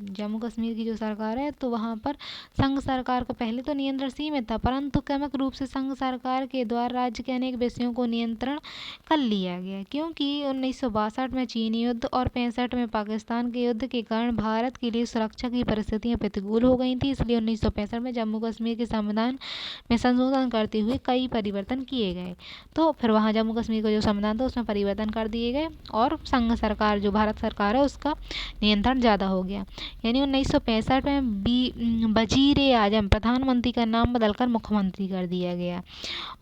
जम्मू कश्मीर की जो सरकार है तो वहाँ पर संघ सरकार का पहले तो नियंत्रण सीमित था, परंतु क्रमिक रूप से संघ सरकार के द्वारा राज्य के अनेक विषयों को नियंत्रण कर लिया गया, क्योंकि 1962 में चीनी युद्ध और 65 में पाकिस्तान के युद्ध के कारण भारत के लिए सुरक्षा की परिस्थितियाँ प्रतिकूल हो गई थी। इसलिए 1965 में जम्मू कश्मीर के संविधान में संशोधन करते हुए कई परिवर्तन किए गए। तो फिर वहाँ जम्मू कश्मीर का जो संविधान था उसमें परिवर्तन कर दिए गए और संघ सरकार जो भारत सरकार है उसका नियंत्रण ज़्यादा हो गया। यानी 1965 में वजीर आजम प्रधानमंत्री का नाम बदलकर मुख्यमंत्री कर दिया गया।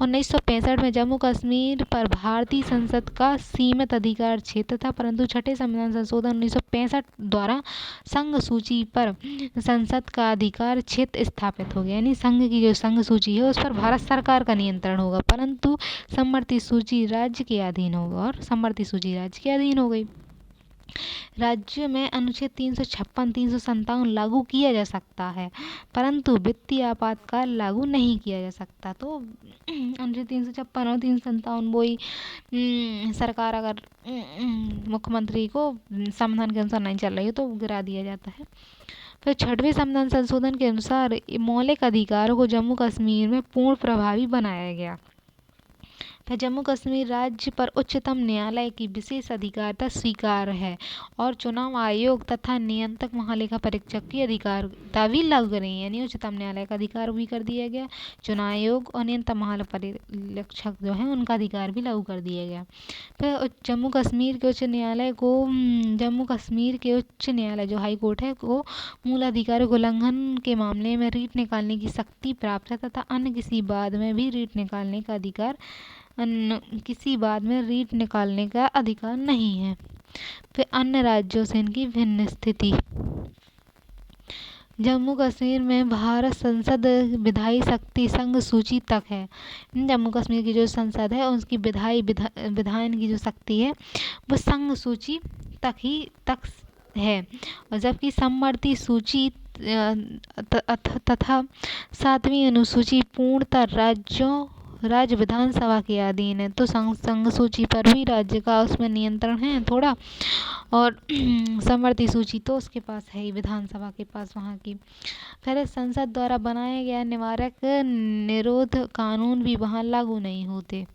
1965 में जम्मू कश्मीर पर भारतीय संसद का सीमित अधिकार क्षेत्र था, परंतु छठे संविधान संशोधन 1965 द्वारा संघ सूची पर संसद का अधिकार क्षेत्र स्थापित हो गया। यानी संघ की जो संघ सूची है उस पर भारत सरकार का नियंत्रण होगा, परंतु समवर्ती सूची राज्य के अधीन होगा, और समवर्ती सूची राज्य के अधीन हो गई। राज्य में अनुच्छेद 356, 357 लागू किया जा सकता है, परंतु वित्तीय आपातकाल लागू नहीं किया जा सकता। तो अनुच्छेद 356 और 357 वही सरकार अगर मुख्यमंत्री को संविधान के अनुसार नहीं चल रही है तो गिरा दिया जाता है। फिर छठवें संविधान संशोधन के अनुसार मौलिक अधिकारों को जम्मू कश्मीर में पूर्ण प्रभावी बनाया गया। फिर जम्मू कश्मीर राज्य पर उच्चतम न्यायालय की विशेष अधिकारिता स्वीकार है और चुनाव आयोग तथा नियंत्रक महालेखा परीक्षक की अधिकारिता भी लागू करी। यानी उच्चतम न्यायालय का अधिकार भी कर दिया गया, चुनाव आयोग और नियंत्रक महालेखा परीक्षक जो है उनका अधिकार भी लागू कर दिया गया। फिर जम्मू कश्मीर के उच्च न्यायालय को जम्मू कश्मीर के उच्च न्यायालय जो हाई कोर्ट है को मूल अधिकारों के उल्लंघन के मामले में रीट निकालने की शक्ति प्राप्त है तथा अन्य किसी बाद में भी रीट निकालने का अधिकार नहीं है। फिर अन्य राज्यों से इनकी भिन्न स्थिति। जम्मू कश्मीर में भारत संसद विधायी शक्ति संघ सूची तक है। जम्मू कश्मीर की जो संसद है उसकी विधायन की जो शक्ति है वो संघ सूची तक है, और जबकि समवर्ती सूची तथा 7वीं अनुसूची पूर्णतः राज्य विधानसभा के अधीन है। तो संघ सूची पर भी राज्य का उसमें नियंत्रण है थोड़ा, और समवर्ती सूची तो उसके पास है ही, विधानसभा के पास वहाँ की। फिर संसद द्वारा बनाया गया निवारक निरोध कानून भी वहाँ लागू नहीं होते।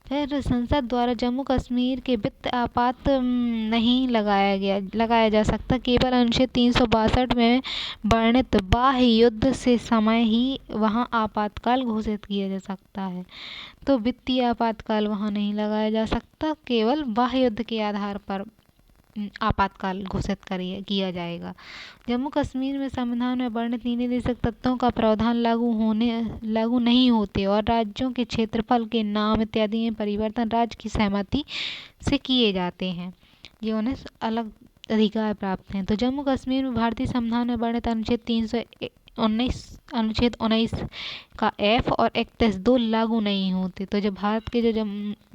फिर संसद द्वारा जम्मू कश्मीर के वित्त आपात नहीं लगाया जा सकता। केवल अनुच्छेद 362 में वर्णित बाह्य युद्ध से समय ही वहाँ आपातकाल घोषित किया जा सकता है। तो वित्तीय आपातकाल वहाँ नहीं लगाया जा सकता, केवल बाह्य युद्ध के आधार पर आपातकाल घोषित किया जाएगा। जम्मू कश्मीर में संविधान में वर्णित नीति निर्देशक तत्वों का प्रावधान लागू नहीं होते और राज्यों के क्षेत्रफल के नाम इत्यादि में परिवर्तन राज्य की सहमति से किए जाते हैं, ये उन्हें अलग अधिकार प्राप्त हैं। तो जम्मू कश्मीर में भारतीय संविधान में वर्णित अनुच्छेद 19 का F और 31(2) लागू नहीं होते। तो जब भारत के जो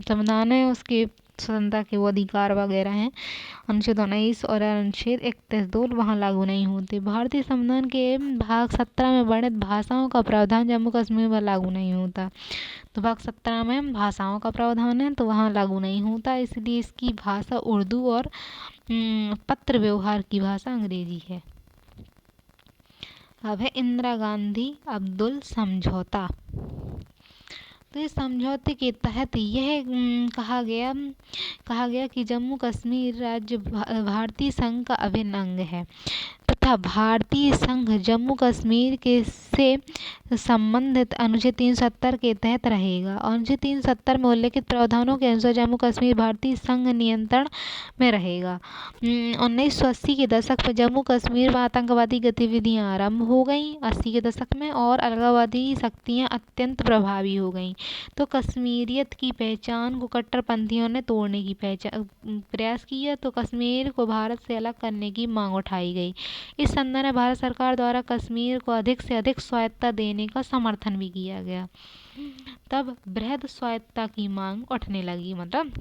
संविधान है उसके स्वतंत्रता के वो अधिकार वगैरह हैं, अनुच्छेद 19 और अनुच्छेद 31(2) वहाँ लागू नहीं होते। भारतीय संविधान के भाग 17 में वर्णित भाषाओं का प्रावधान जम्मू कश्मीर में लागू नहीं होता। तो भाग 17 में भाषाओं का प्रावधान है तो वहाँ लागू नहीं होता, इसलिए इसकी भाषा उर्दू और पत्र व्यवहार की भाषा अंग्रेजी है। अब है इंदिरा गांधी अब्दुल समझौता। तो इस समझौते के तहत यह कहा गया कि जम्मू कश्मीर राज्य भारतीय संघ का अभिन्न अंग है तथा भारतीय संघ जम्मू कश्मीर के से संबंधित अनुच्छेद 370 के तहत रहेगा। अनुच्छेद 370 में उल्लिखित प्रावधानों के अनुसार जम्मू कश्मीर भारतीय संघ नियंत्रण में रहेगा। 1980 के दशक में जम्मू कश्मीर में आतंकवादी गतिविधियां आरंभ हो गईं 80 के दशक में, और अलगाववादी शक्तियां अत्यंत प्रभावी हो गईं। तो कश्मीरियत की पहचान को कट्टरपंथियों ने तोड़ने की प्रयास किया, तो कश्मीर को भारत से अलग करने की मांग उठाई गई। इस संदर्भ में भारत सरकार द्वारा कश्मीर को अधिक से अधिक स्वायत्तता देने का समर्थन भी किया गया। तब बृहद स्वायत्तता की मांग उठने लगी, मतलब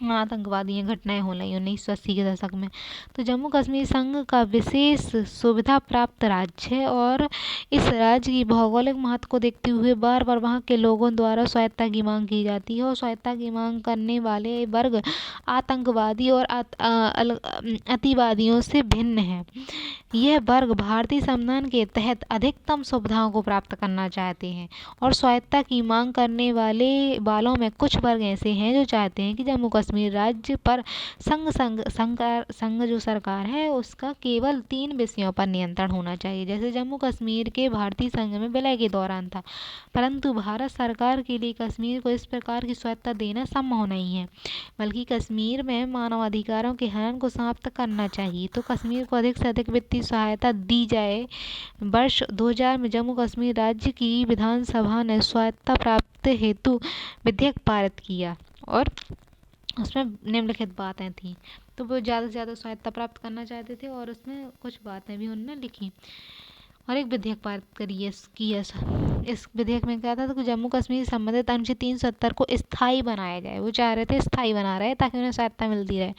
आतंकवादी घटनाएं हो रही 1980 के दशक में। तो जम्मू कश्मीर संघ का विशेष सुविधा प्राप्त राज्य है और इस राज्य की भौगोलिक महत्व को देखते हुए बार बार वहां के लोगों द्वारा स्वायत्तता की मांग की जाती है, और स्वायत्तता की मांग करने वाले वर्ग आतंकवादी और अतिवादियों से भिन्न है। यह वर्ग भारतीय संविधान के तहत अधिकतम सुविधाओं को प्राप्त करना चाहते हैं, और स्वायत्तता की मांग करने वालों में कुछ वर्ग ऐसे हैं जो चाहते हैं कि जम्मू कश्मीर राज्य पर संघ जो सरकार है उसका केवल 3 विषयों पर नियंत्रण होना चाहिए, जैसे जम्मू कश्मीर के भारतीय संघ में विलय के दौरान था। परंतु भारत सरकार के लिए कश्मीर को इस प्रकार की स्वायत्तता देना संभव नहीं है, बल्कि कश्मीर में मानवाधिकारों के हनन को समाप्त करना चाहिए। तो कश्मीर को अधिक से अधिक वित्तीय सहायता दी जाए। वर्ष 2000 में जम्मू कश्मीर राज्य की विधानसभा ने स्वायत्तता प्राप्ति हेतु विधेयक पारित किया, और उसमें निम्नलिखित बातें थीं। तो वो ज़्यादा से ज़्यादा स्वायत्तता प्राप्त करना चाहते थे, और उसमें कुछ बातें भी उन्होंने लिखी और एक विधेयक पारित किया। इस विधेयक में क्या था कि जम्मू कश्मीर संबंधित अनुच्छेद 370 को स्थायी बनाया जाए। वो चाह रहे थे स्थायी बना रहे ताकि उन्हें स्वायत्तता मिलती रहे,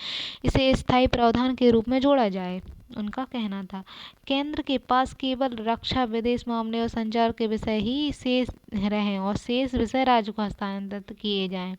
इसे स्थायी प्रावधान के रूप में जोड़ा जाए। उनका कहना था केंद्र के पास केवल रक्षा, विदेश मामले और संचार के विषय ही शेष रहें और शेष विषय राज्य को हस्तांतरित किए जाएं।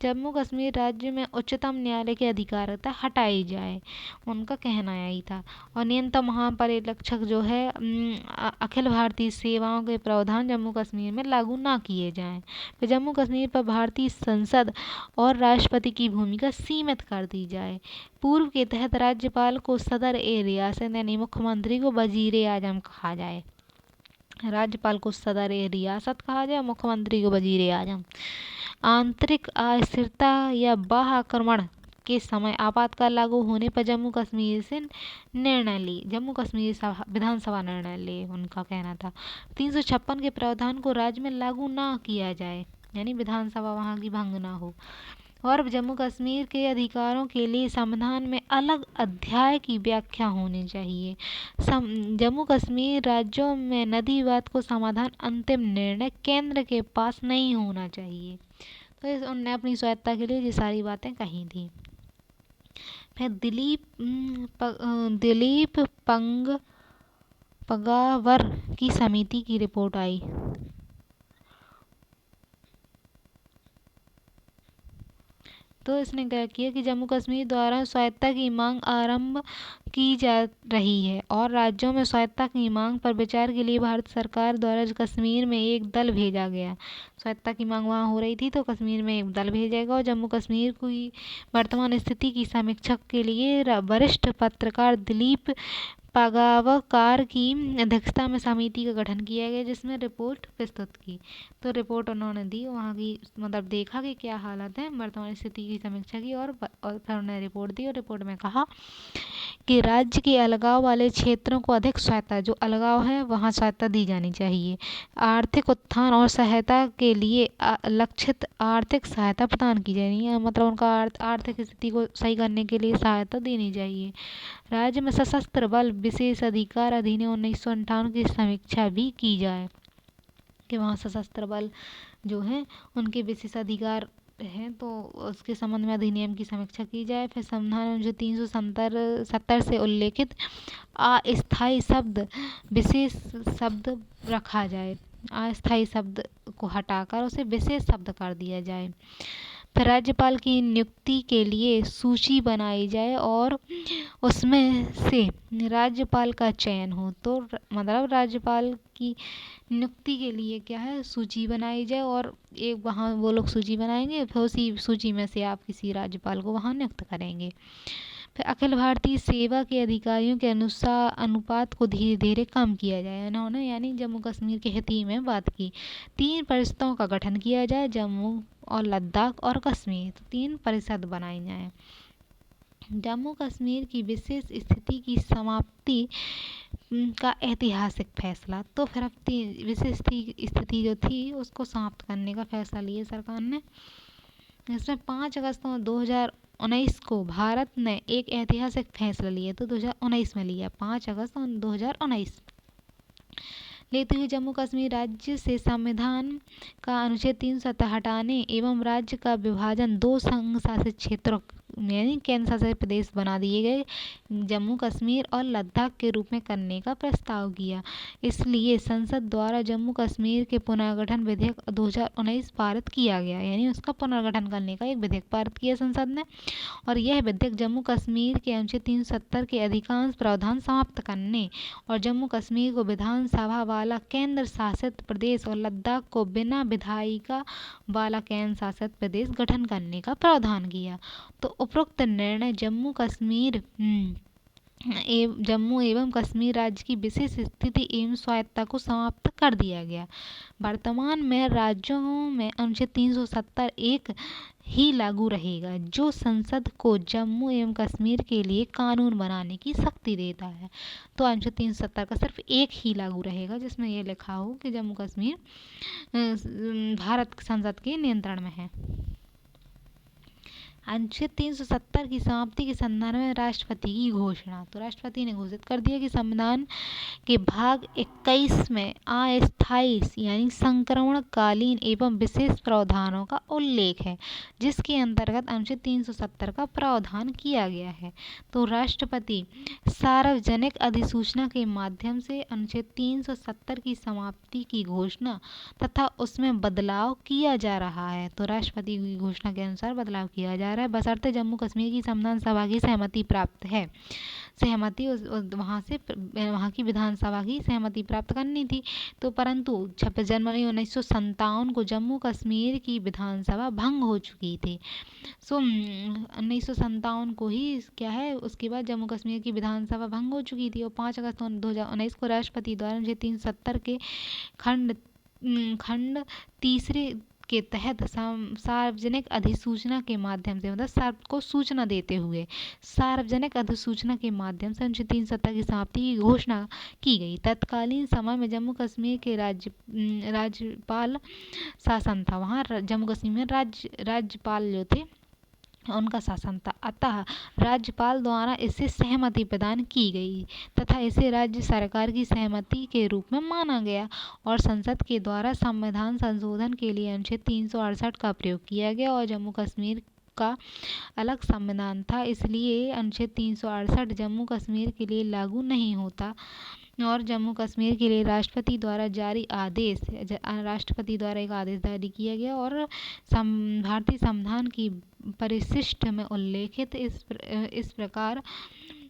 जम्मू कश्मीर राज्य में उच्चतम न्यायालय की अधिकारिता हटाई जाए, उनका कहना यही था। और नियंत्रण महापरिरक्षक जो है अखिल भारतीय सेवाओं के प्रावधान जम्मू कश्मीर में लागू ना किए जाएं। तो जम्मू कश्मीर पर भारतीय संसद और राष्ट्रपति की भूमिका सीमित कर दी जाए। पूर्व के तहत राज्यपाल को सदर ए रियासत यानी मुख्यमंत्री को वजीर आजम कहा जाए। राज्यपाल को सदर ए रियासत कहा जाए, मुख्यमंत्री को वजीर आजम। आंतरिक अस्थिरता या बाह्य आक्रमण के समय आपातकाल लागू होने पर जम्मू कश्मीर विधानसभा निर्णय ले, उनका कहना था। 356 के प्रावधान को राज्य में लागू ना किया जाए, यानी विधानसभा वहाँ की भंग ना हो। और जम्मू कश्मीर के अधिकारों के लिए संविधान में अलग अध्याय की व्याख्या होनी चाहिए। जम्मू कश्मीर राज्यों में नदी विवाद को समाधान अंतिम निर्णय केंद्र के पास नहीं होना चाहिए। तो उन्होंने अपनी स्वायत्तता के लिए ये सारी बातें कही थी। फिर दिलीप पगावर की समिति की रिपोर्ट आई। तो इसने क्या किया कि जम्मू कश्मीर द्वारा स्वायत्तता की मांग आरंभ की जा रही है, और राज्यों में स्वायत्तता की मांग पर विचार के लिए भारत सरकार द्वारा कश्मीर में एक दल भेजा गया। स्वायत्तता की मांग वहाँ हो रही थी, तो कश्मीर में एक दल भेजेगा, और जम्मू कश्मीर की वर्तमान स्थिति की समीक्षा के लिए वरिष्ठ पत्रकार दिलीप पगावकार की अध्यक्षता में समिति का गठन किया गया, जिसमें रिपोर्ट प्रस्तुत की। तो रिपोर्ट उन्होंने दी, वहाँ की मतलब देखा कि क्या हालत है, वर्तमान स्थिति की समीक्षा की, और फिर उन्होंने रिपोर्ट दी। और रिपोर्ट में कहा कि राज्य के अलगाव वाले क्षेत्रों को अधिक स्वायत्तता, जो अलगाव है वहाँ स्वायत्तता दी जानी चाहिए। आर्थिक उत्थान और सहायता के लिए लक्षित आर्थिक सहायता प्रदान की जानी है, मतलब उनका आर्थिक स्थिति को सही करने के लिए सहायता देनी चाहिए। राज्य में सशस्त्र बल विशेष अधिकार अधिनियम 1958 की समीक्षा भी की जाए, कि वहाँ सशस्त्र बल जो हैं उनके विशेष अधिकार हैं, तो उसके संबंध में अधिनियम की समीक्षा की जाए। फिर संविधान जो 370 से उल्लेखित अस्थायी शब्द विशेष शब्द रखा जाए, अस्थायी शब्द को हटाकर उसे विशेष शब्द कर दिया जाए। फिर राज्यपाल की नियुक्ति के लिए सूची बनाई जाए और उसमें से राज्यपाल का चयन हो। तो मतलब राज्यपाल की नियुक्ति के लिए क्या है, सूची बनाई जाए और एक वहाँ वो लोग सूची बनाएंगे, फिर उसी सूची में से आप किसी राज्यपाल को वहाँ नियुक्त करेंगे। फिर अखिल भारतीय सेवा के अधिकारियों के अनुसार अनुपात को धीरे धीरे कम किया जाए। इन्होंने यानी जम्मू कश्मीर के हित ही में बात की। 3 परिषदों का गठन किया जाए, जम्मू और लद्दाख और कश्मीर, तो 3 परिषद बनाई जाए। जम्मू कश्मीर की विशेष स्थिति की समाप्ति का ऐतिहासिक फैसला। तो फिर अब विशेष स्थिति जो थी उसको समाप्त करने का फैसला लिया सरकार ने। इसमें 5 अगस्त 2019 को भारत ने एक ऐतिहासिक फैसला लिया। तो 2019 में लिया, 5 अगस्त 2019 लेते हुए जम्मू कश्मीर राज्य से संविधान का अनुच्छेद 370 हटाने एवं राज्य का विभाजन 2 संघ शासित क्षेत्रों यानी केंद्र शासित प्रदेश बना दिए गए, जम्मू कश्मीर और लद्दाख के रूप में करने का प्रस्ताव किया। इसलिए संसद द्वारा जम्मू कश्मीर के पुनर्गठन विधेयक 2019 पारित किया गया, यानी उसका पुनर्गठन करने का एक विधेयक पारित किया संसद ने। और यह विधेयक जम्मू कश्मीर के अनुच्छेद 370 के अधिकांश प्रावधान समाप्त करने और जम्मू कश्मीर को विधानसभा वाला केंद्र शासित प्रदेश और लद्दाख को बिना विधायिका वाला केंद्र शासित प्रदेश गठन करने का प्रावधान किया। तो उपरोक्त निर्णय जम्मू एवं कश्मीर राज्य की विशेष स्थिति एवं स्वायत्तता को समाप्त कर दिया गया। वर्तमान में राज्यों में अनुच्छेद 370 एक ही लागू रहेगा, जो संसद को जम्मू एवं कश्मीर के लिए कानून बनाने की शक्ति देता है। तो अनुच्छेद 370 का सिर्फ एक ही लागू रहेगा, जिसमें यह लिखा हो कि जम्मू कश्मीर भारत संसद के नियंत्रण में है। अनुच्छेद 370 की समाप्ति के संदर्भ में राष्ट्रपति की घोषणा। तो राष्ट्रपति ने घोषित कर दिया कि संविधान के भाग 21 में अस्थायी यानी संक्रमणकालीन एवं विशेष प्रावधानों का उल्लेख है, जिसके अंतर्गत अनुच्छेद 370 का प्रावधान किया गया है। तो राष्ट्रपति सार्वजनिक अधिसूचना के माध्यम से अनुच्छेद 370 की समाप्ति की घोषणा तथा उसमें बदलाव किया जा रहा है। तो राष्ट्रपति की घोषणा के अनुसार बदलाव किया जा रहा है, बशर्ते जम्मू कश्मीर की संविधान सभा की सहमति प्राप्त है। वहाँ की विधानसभा की सहमति प्राप्त करनी थी। तो परंतु 26 जनवरी 1957 को जम्मू कश्मीर की विधानसभा भंग हो चुकी थी। 1957 को ही क्या है, उसके बाद जम्मू कश्मीर की विधानसभा भंग हो चुकी थी और 5 अगस्त 2019 को राष्ट्रपति द्वारा 370 के खंड तीसरे के तहत सार्वजनिक अधिसूचना के माध्यम से, मतलब सबको सूचना देते हुए सार्वजनिक अधिसूचना के माध्यम से अनुच्छेद 370 की समाप्ति की घोषणा की गई। तत्कालीन समय में जम्मू कश्मीर के राज्यपाल शासन था। वहाँ जम्मू कश्मीर में राज्यपाल जो थे उनका शासन था, अतः राज्यपाल द्वारा इसे सहमति प्रदान की गई तथा इसे राज्य सरकार की सहमति के रूप में माना गया और संसद के द्वारा संविधान संशोधन के लिए अनुच्छेद 368 का प्रयोग किया गया और जम्मू कश्मीर का अलग संविधान था, इसलिए अनुच्छेद 368 जम्मू कश्मीर के लिए लागू नहीं होता और जम्मू कश्मीर के लिए राष्ट्रपति द्वारा एक आदेश जारी किया गया और भारतीय संविधान की परिशिष्ट में उल्लेखित इस प्रकार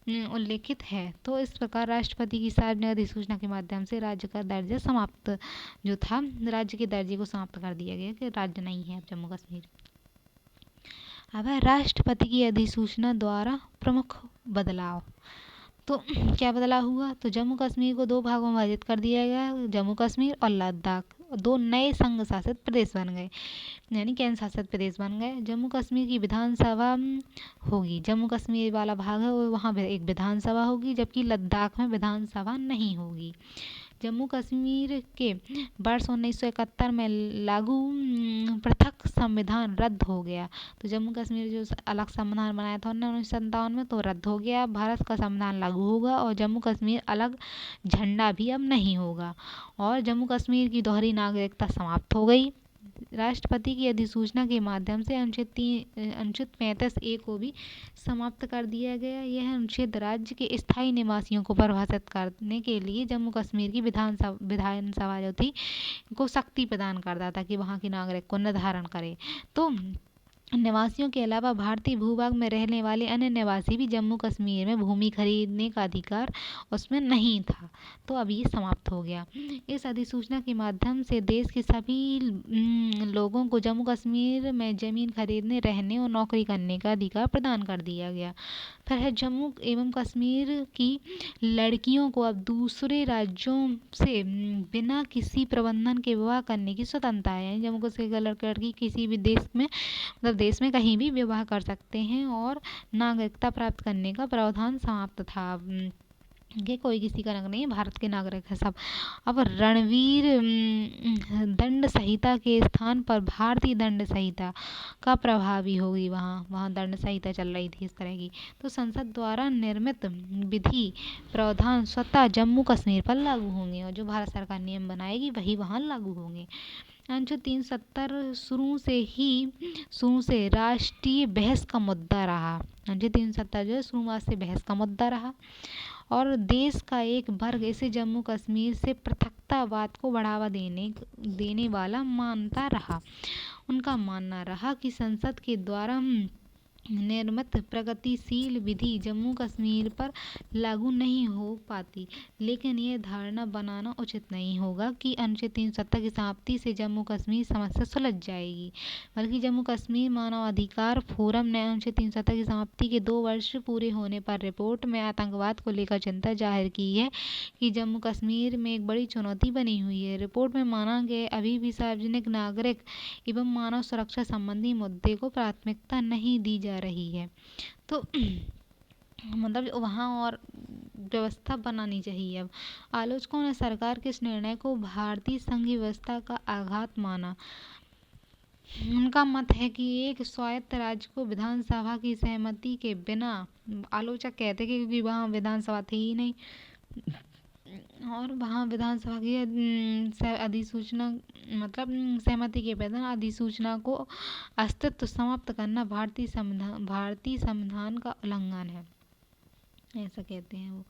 उल्लेखित है। तो इस प्रकार राष्ट्रपति की सार्वजनिक अधिसूचना के माध्यम से राज्य का दर्जा समाप्त जो था, राज्य के दर्जे को समाप्त कर दिया गया कि राज्य नहीं है अब जम्मू कश्मीर। अब है राष्ट्रपति की अधिसूचना द्वारा प्रमुख बदलाव। तो क्या बदलाव हुआ, तो जम्मू कश्मीर को 2 भागों में विभाजित कर दिया गया, जम्मू कश्मीर और लद्दाख 2 नए संघ शासित प्रदेश बन गए, यानी केंद्र शासित प्रदेश बन गए। जम्मू कश्मीर की विधानसभा होगी, जम्मू कश्मीर वाला भाग है वहाँ एक विधानसभा होगी, जबकि लद्दाख में विधानसभा नहीं होगी। जम्मू कश्मीर के वर्ष 1971 में लागू पृथक संविधान रद्द हो गया। तो जम्मू कश्मीर जो अलग संविधान बनाया था 1957 में, तो रद्द हो गया, भारत का संविधान लागू होगा और जम्मू कश्मीर अलग झंडा भी अब नहीं होगा और जम्मू कश्मीर की दोहरी नागरिकता समाप्त हो गई। राष्ट्रपति की अधिसूचना के माध्यम से अनुच्छेद 35A को भी समाप्त कर दिया गया। यह अनुच्छेद राज्य के स्थायी निवासियों को परिभाषित करने के लिए जम्मू कश्मीर की विधानसभा जो थी को शक्ति प्रदान करता था कि वहाँ के नागरिक को निर्धारण करे। तो निवासियों के अलावा भारतीय भूभाग में रहने वाले अन्य निवासी भी जम्मू कश्मीर में भूमि खरीदने का अधिकार उसमें नहीं था। तो अब ये समाप्त हो गया। इस अधिसूचना के माध्यम से देश के सभी लोगों को जम्मू कश्मीर में ज़मीन खरीदने, रहने और नौकरी करने का अधिकार प्रदान कर दिया गया। फिर है जम्मू एवं कश्मीर की लड़कियों को अब दूसरे राज्यों से बिना किसी प्रबंधन के विवाह करने की स्वतंत्रता है। यानी जम्मू कश्मीर का लड़की किसी भी देश में मतलब देश में कहीं भी विवाह कर सकते हैं और नागरिकता प्राप्त करने का प्रावधान समाप्त था। कि कोई किसी का नहीं है, भारत के नागरिक है सब। अब रणवीर दंड संहिता के स्थान पर भारतीय दंड संहिता का प्रभावी होगी। वहाँ दंड संहिता चल रही थी इस तरह की। तो संसद द्वारा निर्मित विधि प्रावधान स्वतः जम्मू कश्मीर पर लागू होंगे और जो भारत सरकार नियम बनाएगी वही वहाँ लागू होंगे। अनुच्छेद 370 शुरू से राष्ट्रीय बहस का मुद्दा रहा। अनुच्छेद 370 जो है शुरुआत से बहस का मुद्दा रहा और देश का एक वर्ग इसे जम्मू कश्मीर से पृथकतावाद को बढ़ावा देने वाला मानता रहा। उनका मानना रहा कि संसद के द्वारा निर्मित प्रगतिशील विधि जम्मू कश्मीर पर लागू नहीं हो पाती। लेकिन यह धारणा बनाना उचित नहीं होगा कि अनुच्छेद 370 की समाप्ति से जम्मू कश्मीर समस्या सुलझ जाएगी, बल्कि जम्मू कश्मीर मानव अधिकार फोरम ने अनुच्छेद 370 की समाप्ति के 2 वर्ष पूरे होने पर रिपोर्ट में आतंकवाद को लेकर चिंता जाहिर की है कि जम्मू कश्मीर में एक बड़ी चुनौती बनी हुई है। रिपोर्ट में माना गया अभी भी सार्वजनिक नागरिक एवं मानव सुरक्षा संबंधी मुद्दे को प्राथमिकता नहीं दी जा रही है। तो मतलब वहाँ और व्यवस्था बनानी चाहिए। अब आलोचकों ने सरकार के इस निर्णय को भारतीय संघीय व्यवस्था का आघात माना। उनका मत है कि एक स्वायत्त राज्य को विधानसभा की सहमति के बिना, आलोचक कहते हैं क्योंकि वहाँ विधानसभा थी ही नहीं और वहाँ विधानसभा की अधिसूचना मतलब सहमति के बिना अधिसूचना को अस्तित्व समाप्त करना भारतीय संविधान का उल्लंघन है, ऐसा कहते हैं वो।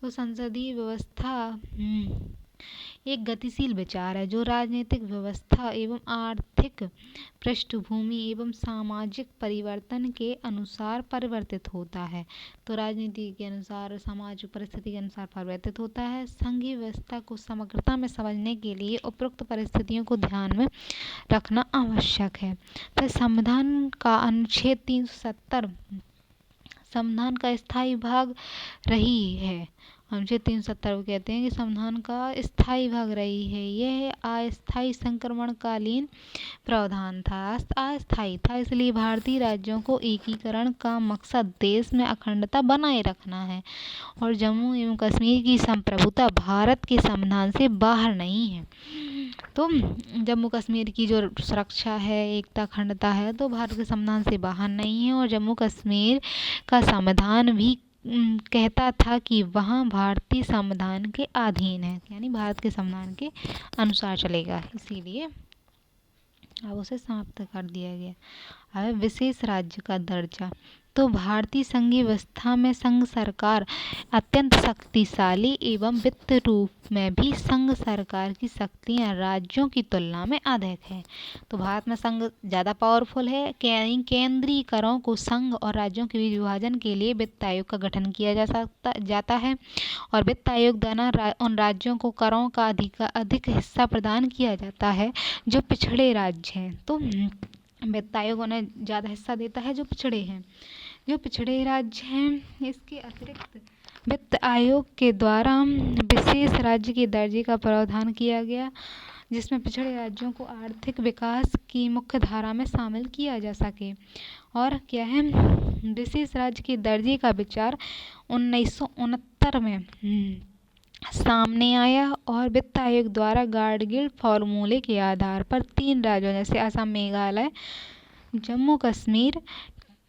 तो संसदीय व्यवस्था एक गतिशील विचार है जो राजनीतिक व्यवस्था एवं आर्थिक पृष्ठभूमि एवं सामाजिक परिवर्तन के अनुसार परिवर्तित होता है। तो राजनीति के अनुसार, सामाजिक परिस्थिति के अनुसार परिवर्तित होता है। संघीय व्यवस्था को समग्रता में समझने के लिए उपरोक्त परिस्थितियों को ध्यान में रखना आवश्यक है। फिर संविधान का अनुच्छेद 370 संविधान का स्थायी भाग रही है। अनुच्छेद 370 को कहते हैं कि संविधान का स्थायी भाग रही है। यह अस्थायी संक्रमणकालीन प्रावधान था, अस्थायी था, इसलिए भारतीय राज्यों को एकीकरण का मकसद देश में अखंडता बनाए रखना है और जम्मू एवं कश्मीर की संप्रभुता भारत के संविधान से बाहर नहीं है। तो जम्मू कश्मीर की जो सुरक्षा है, एकता, अखंडता है, तो भारत के संविधान से बाहर नहीं है और जम्मू कश्मीर का संविधान भी कहता था कि वहाँ भारतीय संविधान के अधीन है, यानी भारत के संविधान के अनुसार चलेगा, इसीलिए अब उसे समाप्त कर दिया गया। अब विशेष राज्य का दर्जा। तो भारतीय संघीय व्यवस्था में संघ सरकार अत्यंत शक्तिशाली एवं वित्त रूप में भी संघ सरकार की शक्तियाँ राज्यों की तुलना में अधिक है। तो भारत में संघ ज़्यादा पावरफुल है। केंद्रीय करों को संघ और राज्यों के बीच विभाजन के लिए वित्त आयोग का गठन किया जाता है और वित्त आयोग द्वारा उन राज्यों को करों का अधिक हिस्सा प्रदान किया जाता है जो पिछड़े राज्य हैं। तो वित्त आयोग उन्हें ज़्यादा हिस्सा देता है जो पिछड़े राज्य हैं। इसके अतिरिक्त वित्त आयोग के द्वारा विशेष राज्य के दर्जे का प्रावधान किया गया जिसमें पिछड़े राज्यों को आर्थिक विकास की मुख्य धारा में शामिल किया जा सके। और क्या है, विशेष राज्य के दर्जे का विचार 1969 में सामने आया और वित्त आयोग द्वारा गाडगिल फॉर्मूले के आधार पर 3 राज्यों जैसे असम, मेघालय, जम्मू कश्मीर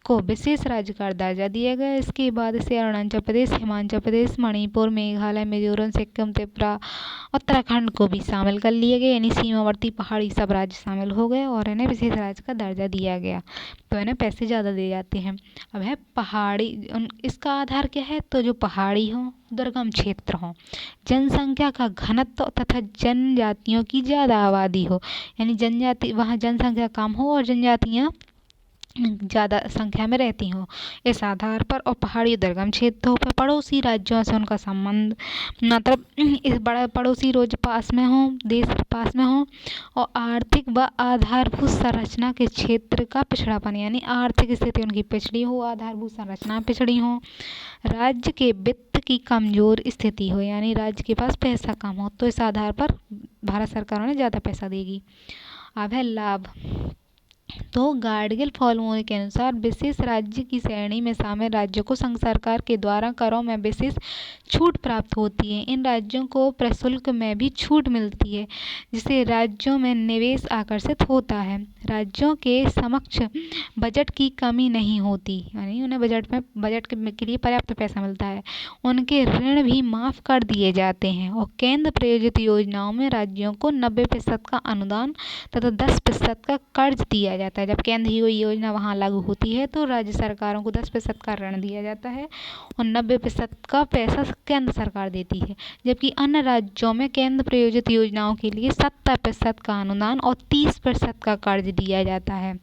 को विशेष राज्य का दर्जा दिया गया। इसके बाद इसे अरुणाचल प्रदेश, हिमाचल प्रदेश, मणिपुर, मेघालय, मिजोरम, सिक्किम, त्रिपुरा, उत्तराखंड को भी शामिल कर लिया गया, यानी सीमावर्ती पहाड़ी सब राज्य शामिल हो गए और इन्हें विशेष राज्य का दर्जा दिया गया। तो इन्हें पैसे ज़्यादा दिए जाते हैं। अब है पहाड़ी, इसका आधार क्या है, तो जो पहाड़ी हो, दुर्गम क्षेत्र हो, जनसंख्या का घनत्व तथा जनजातियों की ज़्यादा आबादी हो, यानी जनजाति वहाँ जनसंख्या कम हो और जनजातियाँ ज़्यादा संख्या में रहती हों। इस आधार पर और पहाड़ी दुर्गम क्षेत्रों पर पड़ोसी राज्यों से उनका संबंध, मतलब इस बड़ा पड़ोसी रोज पास में हों, देश पास में हों, और आर्थिक व आधारभूत संरचना के क्षेत्र का पिछड़ापन, यानी आर्थिक स्थिति उनकी पिछड़ी हो, आधारभूत संरचना पिछड़ी हो, राज्य के वित्त की कमजोर स्थिति हो, यानी राज्य के पास पैसा कम हो, तो इस आधार पर भारत सरकार उन्हें ज़्यादा पैसा देगी। अब है लाभ। तो गाडगिल फॉर्मूले के अनुसार विशेष राज्य की श्रेणी में शामिल राज्यों को संघ सरकार के द्वारा करों में विशेष छूट प्राप्त होती है। इन राज्यों को प्रशुल्क में भी छूट मिलती है, जिससे राज्यों में निवेश आकर्षित होता है। राज्यों के समक्ष बजट की कमी नहीं होती, यानी उन्हें बजट के लिए पर्याप्त पैसा मिलता है। उनके ऋण भी माफ कर दिए जाते हैं और केंद्र प्रायोजित योजनाओं में राज्यों को 90% का अनुदान तथा 10% का कर्ज दिया जाता है। जब केंद्र की कोई योजना वहाँ लागू होती है तो राज्य सरकारों को 10% का ऋण दिया जाता है और 90% का पैसा केंद्र सरकार देती है, जबकि अन्य राज्यों में केंद्र प्रायोजित योजनाओं के लिए 70% का अनुदान और 30% का कर्ज दिया जाता है।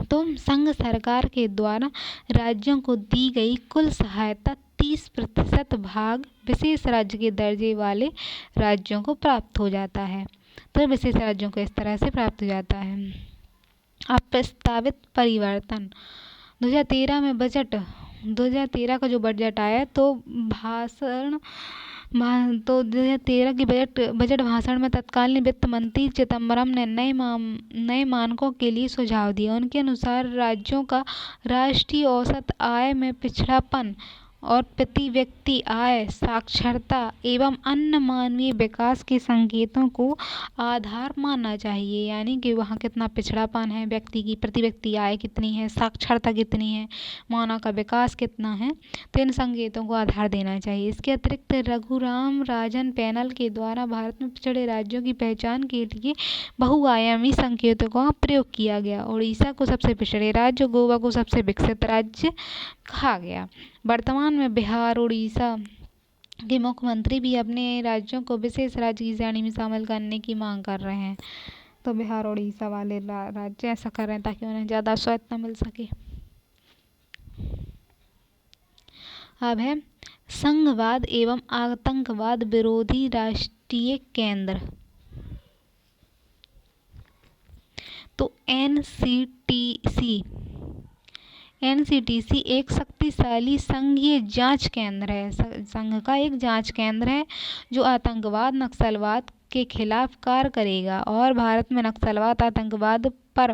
तो संघ सरकार के द्वारा राज्यों को दी गई कुल सहायता 30% भाग विशेष राज्य के दर्जे वाले राज्यों को प्राप्त हो जाता है। तो विशेष राज्यों को इस तरह से प्राप्त हो जाता है। अब प्रस्तावित परिवर्तन 2013 में 2013 का जो बजट आया तो 2013 की बजट भाषण में तत्कालीन वित्त मंत्री चिदम्बरम ने नए मानकों के लिए सुझाव दिया। उनके अनुसार राज्यों का राष्ट्रीय औसत आय में पिछड़ापन और प्रति व्यक्ति आय, साक्षरता एवं अन्य मानवीय विकास के संकेतों को आधार मानना चाहिए, यानी कि वहाँ कितना पिछड़ापन है, व्यक्ति की प्रति व्यक्ति आय कितनी है, साक्षरता कितनी है, मानव का विकास कितना है, तो इन संकेतों को आधार देना चाहिए। इसके अतिरिक्त रघुराम राजन पैनल के द्वारा भारत में पिछड़े राज्यों की पहचान के लिए बहुआयामी संकेतों का प्रयोग किया गया। उड़ीसा को सबसे पिछड़े राज्य, गोवा को सबसे विकसित राज्य कहा गया। वर्तमान में बिहार, उड़ीसा के मुख्यमंत्री भी अपने राज्यों को विशेष राज्य की श्रेणी में शामिल करने की मांग कर रहे हैं। तो बिहार और उड़ीसा वाले राज्य ऐसा कर रहे हैं ताकि उन्हें ज़्यादा स्वायत्तता मिल सके। अब है संघवाद एवं आतंकवाद विरोधी राष्ट्रीय केंद्र। तो एनसीटीसी एक शक्तिशाली संघीय जांच केंद्र है, संघ का एक जांच केंद्र है जो आतंकवाद, नक्सलवाद के खिलाफ कार्य करेगा और भारत में नक्सलवाद, आतंकवाद पर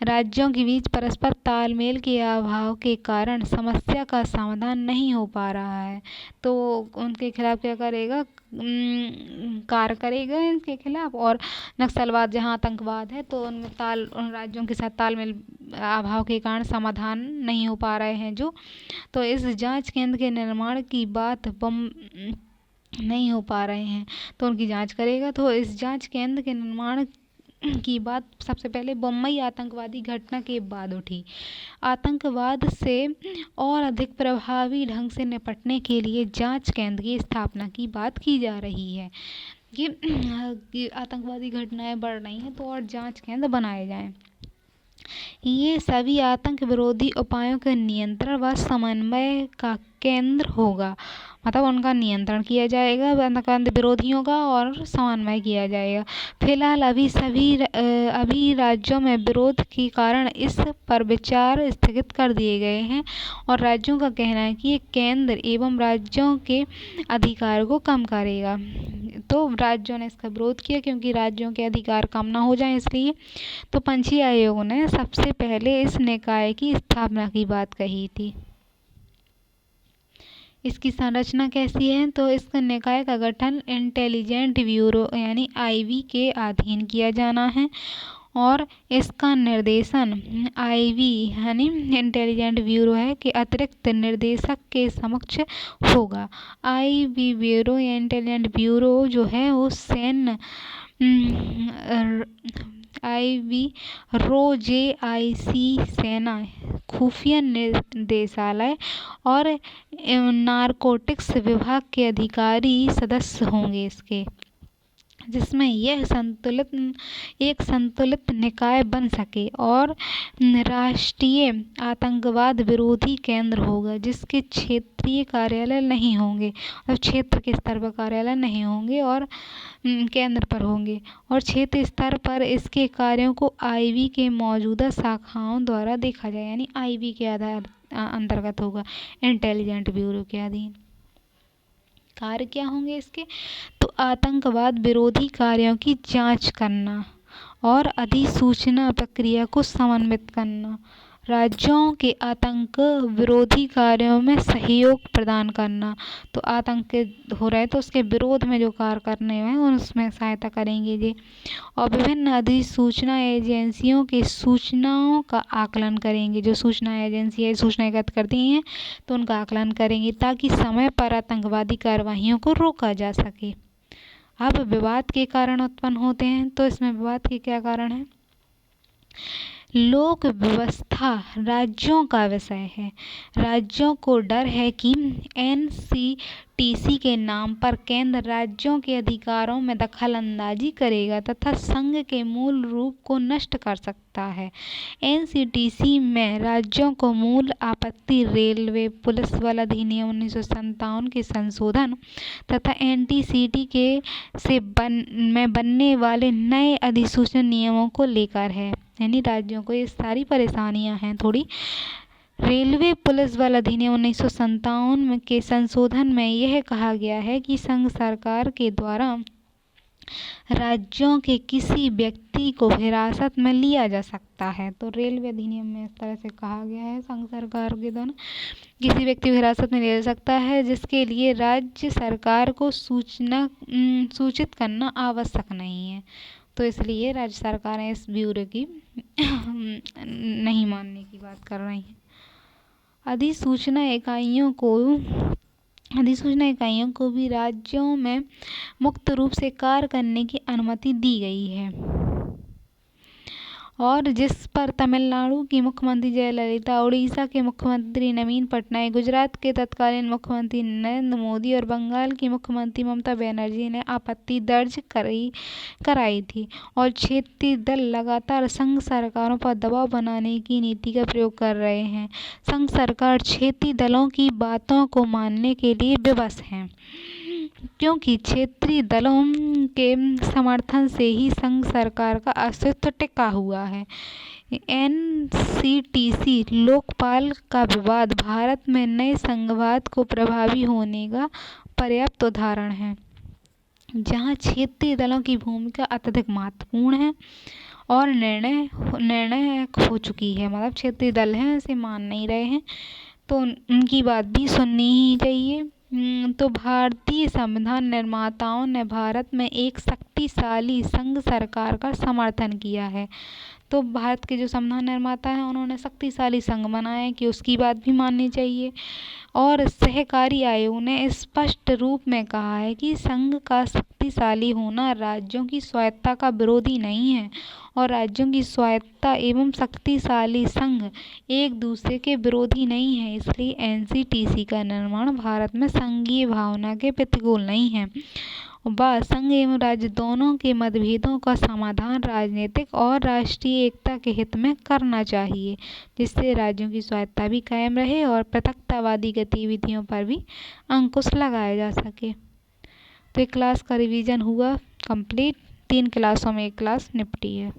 राज्यों के बीच परस्पर तालमेल के अभाव के कारण समस्या का समाधान नहीं हो पा रहा है। तो उनके खिलाफ क्या करेगा, कार्य करेगा इनके खिलाफ। और नक्सलवाद, जहां आतंकवाद है तो उनमें उन राज्यों के साथ तालमेल अभाव के कारण समाधान नहीं हो पा रहे हैं जो, तो इस जांच केंद्र के निर्माण की बात नहीं हो पा रहे हैं तो उनकी जांच करेगा। तो इस जांच केंद्र के निर्माण की बात सबसे पहले बम्बई आतंकवादी घटना के बाद उठी। आतंकवाद से और अधिक प्रभावी ढंग से निपटने के लिए जांच केंद्र की स्थापना की बात की जा रही है कि आतंकवादी घटनाएं बढ़ रही हैं तो और जांच केंद्र बनाए जाएं। ये सभी आतंक विरोधी उपायों के नियंत्रण व समन्वय का केंद्र होगा, मतलब उनका नियंत्रण किया जाएगा, आतंकवाद विरोधियों का, और समन्वय किया जाएगा। फिलहाल अभी राज्यों में विरोध के कारण इस पर विचार स्थगित कर दिए गए हैं और राज्यों का कहना है कि ये केंद्र एवं राज्यों के अधिकार को कम करेगा। तो राज्यों ने इसका विरोध किया क्योंकि राज्यों के अधिकार कम ना हो जाएं, इसलिए। तो पंछी आयोग ने सबसे पहले इस निकाय की स्थापना की बात कही थी। इसकी संरचना कैसी है, तो इस निकाय का गठन इंटेलिजेंट ब्यूरो यानी आईबी के अधीन किया जाना है और इसका निर्देशन आईबी यानी इंटेलिजेंट ब्यूरो है के अतिरिक्त निर्देशक के समक्ष होगा। आईबी ब्यूरो या इंटेलिजेंट ब्यूरो जो है वो सैन्य JIC सेना, खुफिया निदेशालय और नारकोटिक्स विभाग के अधिकारी सदस्य होंगे इसके। जिसमें यह एक संतुलित निकाय बन सके और राष्ट्रीय आतंकवाद विरोधी केंद्र होगा, जिसके क्षेत्रीय कार्यालय नहीं होंगे और क्षेत्र के स्तर पर कार्यालय नहीं होंगे और केंद्र पर होंगे, और क्षेत्र स्तर पर इसके कार्यों को आईबी के मौजूदा शाखाओं द्वारा देखा जाए, यानी आईबी के अंतर्गत होगा, इंटेलिजेंट ब्यूरो के अधीन। कार्य क्या होंगे इसके? तो आतंकवाद विरोधी कार्यों की जांच करना और अधिसूचना प्रक्रिया को समन्वित करना, राज्यों के आतंक विरोधी कार्यों में सहयोग प्रदान करना, तो आतंक हो रहे तो उसके विरोध में जो कार्य करने हैं उसमें सहायता करेंगे ये, और विभिन्न अधिसूचना एजेंसियों के सूचनाओं का आकलन करेंगे। जो सूचना एजेंसियाँ सूचना एकत्र करती हैं तो उनका आकलन करेंगे ताकि समय पर आतंकवादी कार्रवाइयों को रोका जा सके। अब विवाद के कारण उत्पन्न होते हैं, तो इसमें विवाद के क्या कारण हैं? लोक व्यवस्था राज्यों का विषय है। राज्यों को डर है कि एनसीटीसी के नाम पर केंद्र राज्यों के अधिकारों में दखल अंदाजी करेगा तथा संघ के मूल रूप को नष्ट कर सकता है। एनसीटीसी में राज्यों को मूल आपत्ति रेलवे पुलिस बल अधिनियम 1957 के संशोधन तथा एनटीसीटी के में बनने वाले नए अधिसूचना नियमों को लेकर है, यानी राज्यों को ये सारी परेशानियां हैं थोड़ी। रेलवे पुलिस बल अधिनियम 1957 के संशोधन में यह कहा गया है कि संघ सरकार के द्वारा राज्यों के किसी व्यक्ति को हिरासत में लिया जा सकता है। तो रेलवे अधिनियम में इस तरह से कहा गया है, संघ सरकार के द्वारा किसी व्यक्ति को हिरासत में लिया जा सकता है जिसके लिए राज्य सरकार को सूचित करना आवश्यक नहीं है। तो इसलिए राज्य सरकारें इस ब्यूरो की नहीं मानने की बात कर रही हैं। अधिसूचना इकाइयों को भी राज्यों में मुक्त रूप से कार्य करने की अनुमति दी गई है, और जिस पर तमिलनाडु की मुख्यमंत्री जयललिता, उड़ीसा के मुख्यमंत्री नवीन पटनायक, गुजरात के तत्कालीन मुख्यमंत्री नरेंद्र मोदी और बंगाल की मुख्यमंत्री ममता बनर्जी ने आपत्ति दर्ज कराई थी। और क्षेत्रीय दल लगातार संघ सरकारों पर दबाव बनाने की नीति का प्रयोग कर रहे हैं। संघ सरकार क्षेत्रीय दलों की बातों को मानने के लिए विवश है, क्योंकि क्षेत्रीय दलों के समर्थन से ही संघ सरकार का अस्तित्व टिका हुआ है। एनसीटीसी लोकपाल का विवाद भारत में नए संघवाद को प्रभावी होने का पर्याप्त उदाहरण है, जहां क्षेत्रीय दलों की भूमिका अत्यधिक महत्वपूर्ण है और निर्णायक हो चुकी है। मतलब क्षेत्रीय दल हैं, इसे मान नहीं रहे हैं, तो उनकी बात भी सुननी ही चाहिए। तो भारतीय संविधान निर्माताओं ने भारत में एक शक्तिशाली संघ सरकार का समर्थन किया है। तो भारत के जो संविधान निर्माता हैं उन्होंने शक्तिशाली संघ बनाया है कि उसकी बात भी माननी चाहिए। और सहकारी आयोग ने स्पष्ट रूप में कहा है कि संघ का शक्तिशाली होना राज्यों की स्वायत्तता का विरोधी नहीं है, और राज्यों की स्वायत्तता एवं शक्तिशाली संघ एक दूसरे के विरोधी नहीं है। इसलिए एनसीटीसी का निर्माण भारत में संघीय भावना के प्रतिकूल नहीं है। संघ एवं राज्य दोनों के मतभेदों का समाधान राजनीतिक और राष्ट्रीय एकता के हित में करना चाहिए, जिससे राज्यों की स्वायत्तता भी कायम रहे और पृथकतावादी गतिविधियों पर भी अंकुश लगाया जा सके। तो एक क्लास का रिवीजन हुआ कंप्लीट, 3 क्लासों में एक क्लास निपटी है।